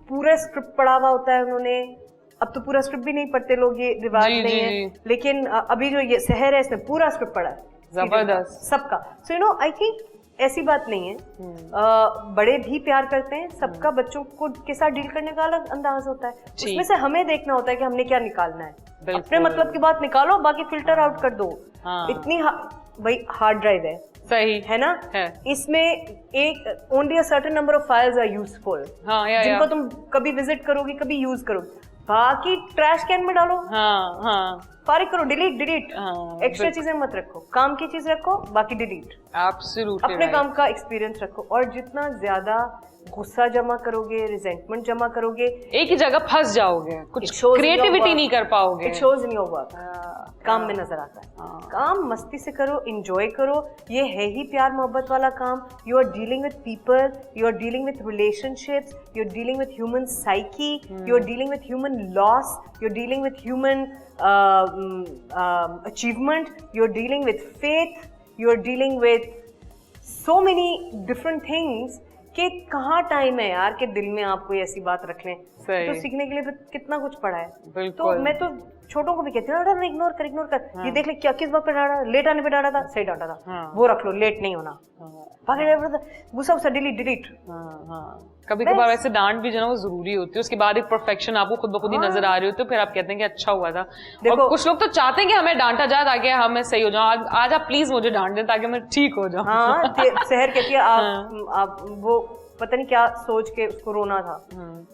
पूरा स्क्रिप्ट पढ़ा हुआ होता है उन्होंने, अब तो पूरा स्क्रिप्ट भी नहीं पढ़ते लोग, ये रिवाज
जी,
नहीं
जी,
है,
जी.
लेकिन अभी जो ये सहर है इसने पूरा स्क्रिप्ट पढ़ा है
जबरदस्त।
सबका। So you know I think ऐसी बात नहीं है, बड़े भी प्यार करते हैं, सबका बच्चों को के साथ डील करने का अलग अंदाज होता है, उसमें से हमें देखना होता है कि हमने क्या निकालना है। अपने मतलब की बात निकालो, बाकी फिल्टर आउट कर दो। इतनी भाई हार्ड ड्राइव है,
सही
है ना, इसमें एक only a certain number of files are useful, जिनको तुम कभी विजिट करोगे, कभी यूज करोगे, बाकी ट्रैश कैन में डालो, फारिग करो, डिलीट। एक्स्ट्रा चीजें मत रखो, काम की चीज रखो, बाकी डिलीट।
एब्सोल्युटली
अपने काम का एक्सपीरियंस रखो, और जितना ज्यादा गुस्सा जमा करोगे, रिजेंटमेंट जमा करोगे,
एक ही जगह फंस जाओगे, कुछ क्रिएटिविटी नहीं कर पाओगे।
It shows in your work, काम में नजर आता है। काम मस्ती से करो, एंजॉय करो, ये है ही प्यार मोहब्बत वाला काम। You are dealing with people, you are dealing with relationships, you are dealing with human psyche, you are dealing with human loss, you are dealing with human achievement, you're dealing with faith, you're dealing with so many different things कि कहाँ time है यार कि दिल में आप कोई ऐसी बात रख लें। तो सीखने के लिए तो कितना कुछ पड़ा है। तो मैं तो छोटों को भी कहती हूँ इग्नोर कर, ये देख ले क्या किस बात पे डाला, लेट आने पे डाला था, सही डाटा था, वो रख लो, लेट नहीं होना, गुस्सा डिलीट।
कभी कभार वैसे डांट भी जो ना वो जरूरी होती है, उसके बाद एक परफेक्शन आपको खुद ब खुद ही नजर आ रही होती है, फिर आप कहते हैं कि अच्छा हुआ था। और कुछ लोग तो चाहते हैं कि हमें डांटा जाए ताकि हमें सही हो जाऊं, आज आप प्लीज मुझे डांट दें ताकि मैं ठीक हो जाऊं।
हाँ, सहर कहती है आप वो पता नहीं क्या सोच के उसको रोना था,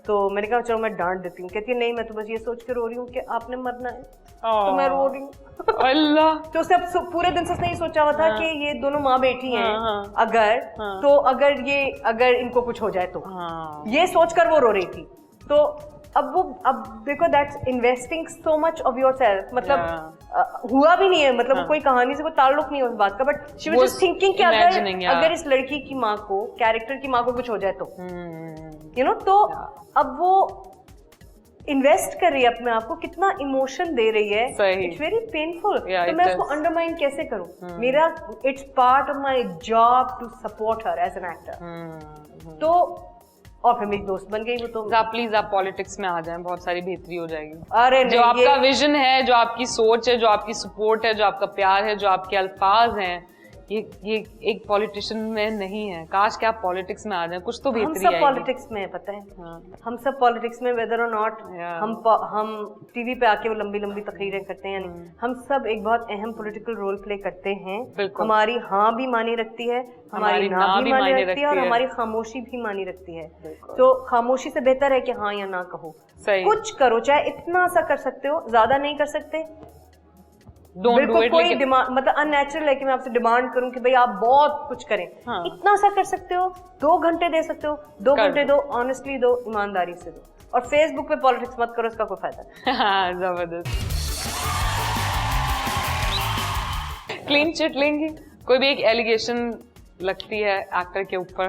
तो मैंने कहा चलो मैं डांट देती हूँ। कहती है नहीं, मैं तो बस ये सोच के रो रही हूँ कि आपने मरना है, तो मैं रो रही हूँ।
अल्लाह।
तो उसने पूरे दिन से नहीं सोचा हुआ था कि ये दोनों माँ बेटी हैं, अगर इनको कुछ हो जाए तो, ये सोचकर वो रो रही थी। तो अब देखो, that's investing so much of yourself, मतलब हुआ भी नहीं है, मतलब कोई कहानी से कोई ताल्लुक नहीं है उस बात का, but she was just thinking कि अगर इस लड़की की माँ को, कैरेक्टर की माँ को कुछ हो जाए तो, यू नो, तो अब वो इन्वेस्ट कर रही है अपने आप को, कितना इमोशन दे रही है, इट्स वेरी पेनफुल। तो मैं उसको अंडरमाइन कैसे करूं? मेरा it's part of my job to support her as an actor. तो और फिर मेरी दोस्त बन गई वो। तो
आप प्लीज आप पॉलिटिक्स में आ जाएं, बहुत सारी बेहतरी हो जाएगी।
अरे
जो आपका विजन है, जो आपकी सोच है, जो आपकी सपोर्ट है, जो आपका प्यार है, जो आपके अल्फाज हैं, ये एक पॉलिटिशियन में नहीं है। काश कि आप पॉलिटिक्स में आ जाएं, कुछ तो बेहतरी आएगी।
हम सब पॉलिटिक्स में है, पता है। हम सब पॉलिटिक्स में, वेदर और नॉट, हम टीवी पे आके वो लंबी लंबी तकरीरें करते हैं, हम सब एक बहुत अहम पॉलिटिकल रोल प्ले करते हैं। हमारी हाँ भी मानी रखती है, हमारी ना भी मानी रखती है, और हमारी खामोशी भी मानी रखती है। तो खामोशी से बेहतर है कि हाँ या ना कहो, कुछ करो, चाहे इतना सा कर सकते हो, ज्यादा नहीं कर सकते। बिल्कुल कोई डिमांड, मतलब अननेचुरल है कि मैं आपसे डिमांड करूं कि भाई आप बहुत कुछ करें। इतना सा कर सकते हो, 2 घंटे दे सकते हो, 2 घंटे दो, ऑनेस्टली दो, ईमानदारी से दो, और फेसबुक पे पॉलिटिक्स मत करो, इसका कोई फायदा नहीं।
जबरदस्त। क्लीन चिट लेंगी, कोई भी एक एलिगेशन लगती है एक्टर के ऊपर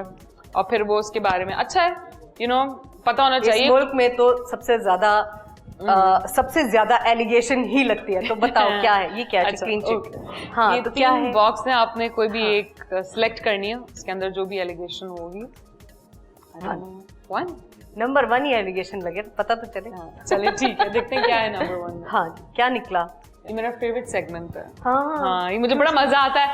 और फिर वो उसके बारे में अच्छा है, यू नो, पता होना चाहिए।
इस मुल्क में तो सबसे ज्यादा एलिगेशन ही लगती है। तो बताओ क्या है ये, क्या है क्लीन चिट? हाँ, तो क्या है?
बॉक्स में आपने कोई भी एक सिलेक्ट करनी है, उसके अंदर जो भी एलिगेशन होगी।
नंबर 1 ही एलिगेशन लगे, पता तो चले।
चलिए ठीक है, देखते हैं क्या है नंबर 1।
हाँ, क्या निकला?
ये मेरा फेवरेट सेगमेंट है। हाँ, ये मुझे बड़ा मजा आता है।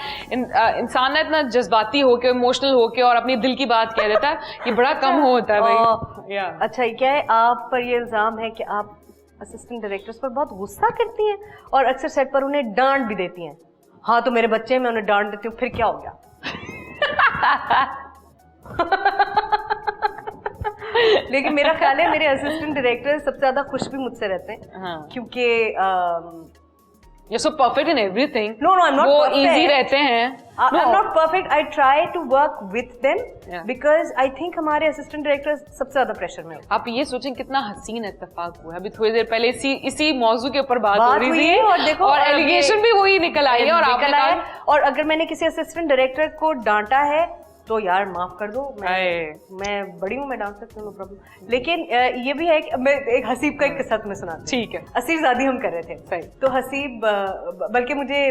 इंसान ना इतना जज्बाती होके, इमोशनल होके और अपनी दिल की बात कह देता है, ये बड़ा कम होता है भाई।
अच्छा, ये क्या है? आप पर ये इल्जाम है कि आप असिस्टेंट डायरेक्टर्स पर बहुत गुस्सा करती हैं और अक्सर सेट पर उन्हें डांट भी देती हैं। हाँ, तो मेरे बच्चे, मैं उन्हें डांट देती हूँ, फिर क्या हो गया? लेकिन मेरा ख्याल है मेरे असिस्टेंट डायरेक्टर सबसे ज्यादा खुश भी मुझसे रहते हैं, क्योंकि
You're so perfect in everything.
No, I'm not perfect.
वो easy रहते हैं।
I'm not perfect. I try to work with them because I think हमारे असिस्टेंट डायरेक्टर सबसे ज्यादा प्रेशर में।
आप ये सोचें कितना हसीन इत्तेफाक हुआ है। अभी थोड़ी देर पहले इसी मौजू के ऊपर बात हो रही थी,
और देखो,
और एलिगेशन भी वही निकल आई है। और
और अगर मैंने किसी असिस्टेंट डायरेक्टर को डांटा है तो यार माफ कर दो, मैं बड़ी हूँ, मैं डांस करती हूँ, नो प्रॉब्लम। लेकिन ये भी है कि मैं एक हसीब का एक किस्सा तुम्हें सुनाती हूँ।
ठीक है।
असीरजादी हम कर रहे थे, सही। तो हसीब बल्कि मुझे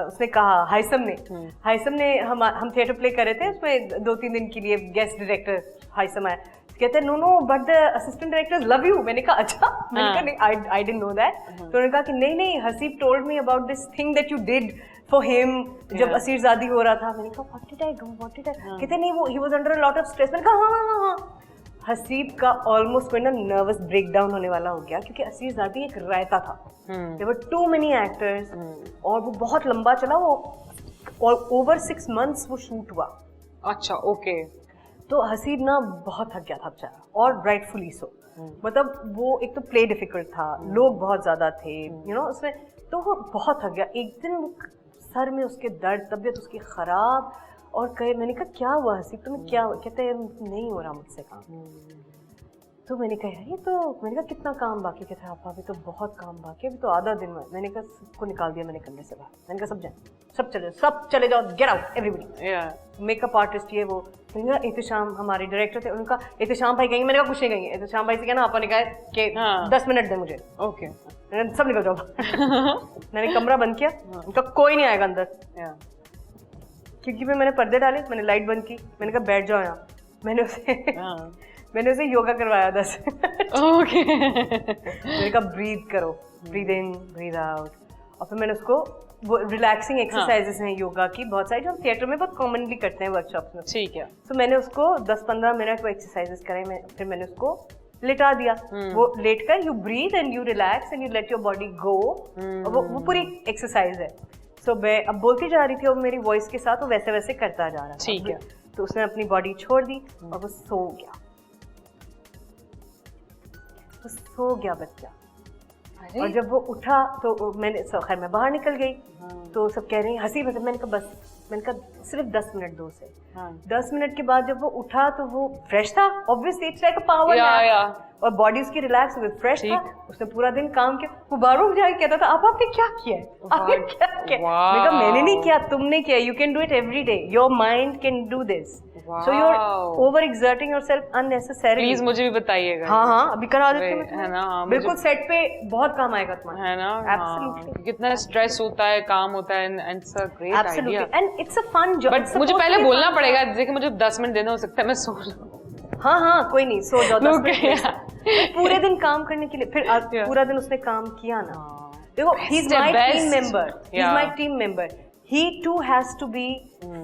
उसने कहा, हाइसम ने हम थिएटर प्ले कर रहे थे, उसमें 2-3 दिन के लिए गेस्ट डायरेक्टर हाइसम आया, कहते हैं no but the assistant directors love you. मैंने कहा अच्छा, मैंने कहा नहीं, आई डिडंट नो दैट। तो उन्होंने कहा कि नहीं, Haseeb told me about this thing that you did for him जब असीरजादी हो रहा था। मैंने कहा व्हाट डिड आई डू, कहते नहीं, वो he was under a lot of stress. मैंने कहा हाँ। हसीब का ऑलमोस्ट कोई ना नर्वस ब्रेकडाउन होने वाला हो गया, क्योंकि असीरजादी एक रायता था, there were too many actors, और वो बहुत लंबा चला, वो ओवर 6 months वो शूट हुआ।
अच्छा, ओके।
तो हसीब ना बहुत थक गया था बेचारा, और राइटफुली सो। मतलब वो एक तो प्ले डिफिकल्ट था, लोग बहुत ज्यादा थे, उसमें, तो वो बहुत थक गया। एक दिन वो सर में उसके दर्द, तबीयत उसकी खराब, और कहे, मैंने कहा क्या हुआ हसीब, तुम्हें क्या हुआ? कहते हैं नहीं हो रहा मुझसे काम। तो मैंने कहा ये तो, मैंने कहा कितना काम बाकी? कहते हैं आप अभी तो बहुत काम बाकी, अभी तो आधा दिन में। मैंने कहा सबको निकाल दिया मैंने कमरे से बाहर, मैंने कहा सब चले जाओ, get out everybody. Makeup artist ये वो, मैंने कहा एहतशाम हमारे डायरेक्टर थे, उनका एहतशाम भाई कहेंगे, मैंने कहा कुछ नहीं कहेंगे, एहतशाम भाई से कहना आपने कहा कि 10 मिनट दे मुझे।
ओके,
सब निकल जाओ। मैंने कमरा बंद किया, उनका कोई नहीं आएगा अंदर, क्योंकि मैंने पर्दे डाले, मैंने लाइट बंद की, मैंने कहा बैठ जाओ यहाँ। मैंने उसे योगा करवाया 10 मिनट। ओके। मैंने कहा ब्रीथ करो, ब्रीथ इन ब्रीथ आउट, और फिर मैंने उसको, वो रिलैक्सिंग एक्सरसाइजेस हैं योगा की बहुत सारी, जो हम थिएटर में बहुत कॉमनली करते हैं वर्कशॉप्स में। ठीक है। तो मैंने उसको 10-15 मिनट वो एक्सरसाइजेस कराई, फिर मैंने उसको लेटा दिया। वो लेट कर you breathe and you relax and you let your body go, वो पूरी एक्सरसाइज है। तो मैं अब बोलती जा रही थी, और मेरी वॉइस के साथ वो वैसे वैसे करता जा रहा था। ठीक है। तो उसने अपनी बॉडी छोड़ दी और वो सो गया, बच्चा। और जब वो उठा तो मैंने, खैर मैं बाहर निकल गई, तो सब कह रहे हैं हंसी बस। मैंने कहा बस, मैंने कहा सिर्फ 10 मिनट दो से। 10 मिनट के बाद जब वो उठा तो वो फ्रेश था, obviously it's like a power nap, और बॉडी उसकी रिलैक्स हो गई, फ्रेश था। उसने पूरा दिन काम किया, वो बाहरों जाके कहता था आपने क्या किया है, आपने क्या किया? मैंने कहा मैंने नहीं किया, तुमने किया। You can do it every day, your mind can do this, so you are over exerting yourself unnecessary. Please
मुझे भी बताइएगा।
हाँ, अभी करा देती हूँ,
है ना?
बिल्कुल सेट पे बहुत काम आएगा तुम्हारा,
है ना?
एब्सोल्युटली।
कितना स्ट्रेस होता है, काम होता है, and it's a great idea,
and it's a fun job. But
मुझे पहले बोलना पड़ेगा, जैसे कि मुझे 10 मिनट देना, हो सकता है मैं सो लूं।
हाँ, कोई नहीं, सो जाओ 10 मिनट। पूरे दिन काम करने के लिए, फिर पूरा दिन उसने काम किया ना। देखो, he is my team member, he too has to be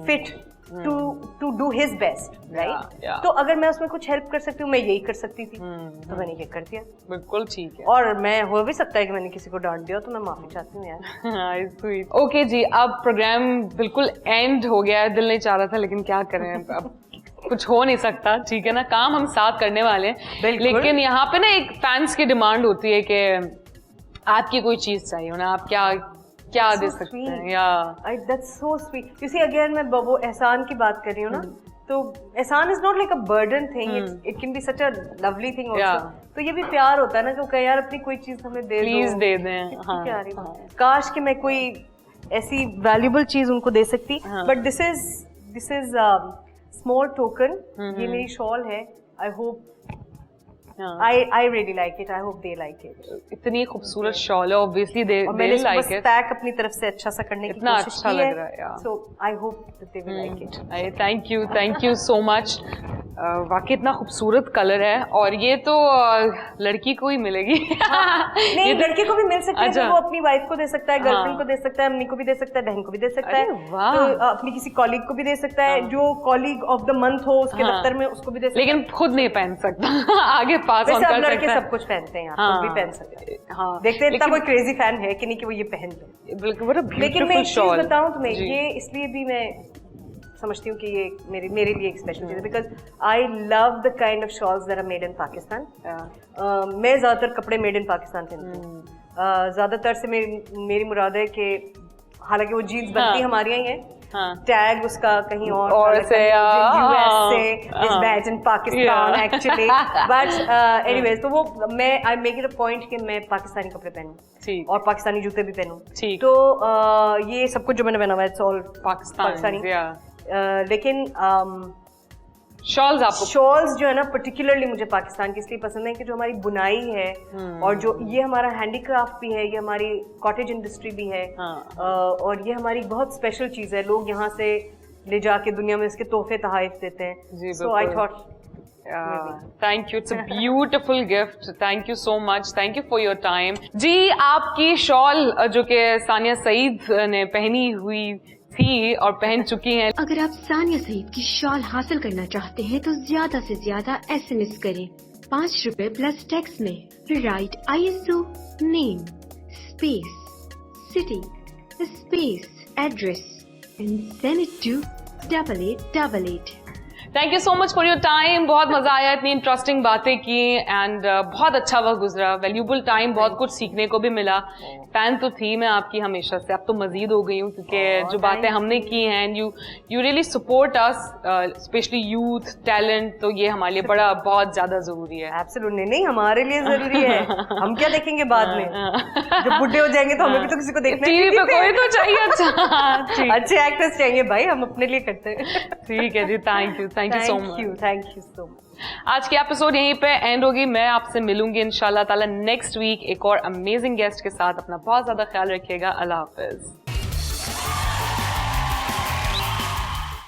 fit to do his best, right? तो अगर मैं उसमें कुछ हेल्प कर सकती हूँ, मैं यही कर सकती थी, तो मैंने ये कर दिया।
बिल्कुल ठीक है।
और मैं, हो भी सकता है कि मैंने किसी को डांट दिया, तो मैं माफी चाहती हूँ यार।
ओके जी, अब प्रोग्राम बिल्कुल एंड हो गया है, दिल नहीं चाह रहा था, लेकिन क्या करें, अब कुछ हो नहीं सकता, ठीक है ना? काम हम साथ करने वाले हैं, लेकिन यहाँ पे ना एक फैंस की डिमांड होती है कि आपकी कोई चीज चाहिए ना, आप क्या दे सकते हैं? या
that's so sweet. You see, again मैं वो एहसान की बात कर रही हूँ ना, तो एहसान is not like a burden thing, it can be such a lovely thing also. तो ये भी प्यार होता है ना, कि कहे यार अपनी कोई चीज हमें दे दो,
प्लीज दे दें।
प्यारी काश कि मैं कोई ऐसी वैल्यूएबल चीज उनको दे सकती, but this is small token. ये मेरी शॉल है, I hope I really like it. I hope they like it.
इतनी खूबसूरत शॉल है, obviously they like it.
Pack अपनी तरफ से अच्छा सा करने की कोशिश की है।
लग रहा है, yeah.
So I hope that they will like it.
Thank you so much. वाकई इतना खूबसूरत कलर है, और ये तो लड़की को ही मिलेगी।
नहीं, लड़के को भी मिल सकती है, वो अपनी वाइफ को दे सकता है, गर्लफ्रेंड को दे सकता है, अम्मी को भी दे सकता है, बहन को भी दे सकता है, तो अपनी किसी कॉलीग को भी दे सकता है, जो कॉलीग ऑफ द मंथ हो उसके दफ्तर में, उसको भी दे सकता है,
लेकिन खुद नहीं पहन सकता। आगे पास ऑन कर सकता है।
लड़के सब कुछ पहनते हैं, आप भी पहन सकते हैं। देखते हैं इतना कोई क्रेजी फैन है कि नहीं कि वो ये पहन ले। लेकिन मैं एक चीज बताऊं तुम्हें, ये इसलिए भी मैं समझती हूँ कि ये मेरे लिए एक स्पेशल चीज है, because I love the kind of shawls that are made in Pakistan. मैं ज्यादातर कपड़े मेड इन पाकिस्तान पहनती हूँ, ज्यादातर से मेरी मुराद है कि हालांकि वो जीन्स बनती हमारी ही है, टैग उसका कहीं और से, यूएस से, बैज इन पाकिस्तान एक्चुअली, बट एनीवेज, तो वो मैं I make it a point कि मैं पाकिस्तानी कपड़े पहनूं और पाकिस्तानी जूते भी पहनूं। तो ये सब कुछ जो मैंने पहना हुआ है इट्स ऑल पाकिस्तानी। लेकिन
शॉल्स आपको
शॉल्स जो है ना पर्टिकुलरली मुझे पाकिस्तान की इसलिए पसंद है कि जो हमारी बुनाई है और जो ये हमारा हैंडीक्राफ्ट भी है, ये हमारी कॉटेज इंडस्ट्री भी है, और ये हमारी बहुत स्पेशल चीज है। लोग यहाँ से ले जाके दुनिया में इसके तोहफे तहाइफ देते हैं। So I thought
thank you, it's a beautiful gift, thank you so much, thank you for your time. जी, आपकी शॉल जो कि सानिया सईद ने पहनी हुई थी और पहन चुकी हैं।
अगर आप सानिया सईद की शॉल हासिल करना चाहते हैं तो ज्यादा से ज्यादा SMS करें 5 रुपए प्लस टैक्स में। Write ISO name space city space address and send it to 8888।
Thank you so much for your time, बहुत मजा आया, इतनी इंटरेस्टिंग बातें की एंड बहुत अच्छा वक्त गुजरा, वैल्यूबल टाइम, बहुत कुछ सीखने को भी मिला। फैन तो थी मैं आपकी हमेशा से, अब तो मजीद हो गई हूँ क्योंकि जो बातें हमने की हैं, you really support us, specially youth talent, तो ये हमारे लिए बड़ा बहुत ज्यादा जरूरी है।
एब्सोल्युटली नहीं, हमारे लिए जरूरी है। हम क्या देखेंगे बाद में, जब बुढ़े हो जाएंगे तो हमें भी तो किसी को देखना है।
टीवी पे कोई तो चाहिए अच्छा
अच्छे एक्टर्स चाहिए भाई, हम अपने लिए करते हैं।
ठीक है जी, thank you so much.
Thank you so much.
आज की एपिसोड यहीं पे एंड होगी। मैं आपसे मिलूंगी इंशाल्लाह ताला नेक्स्ट वीक एक और अमेजिंग गेस्ट के साथ। अपना बहुत ज्यादा ख्याल रखिएगा। अल्लाह हाफिज।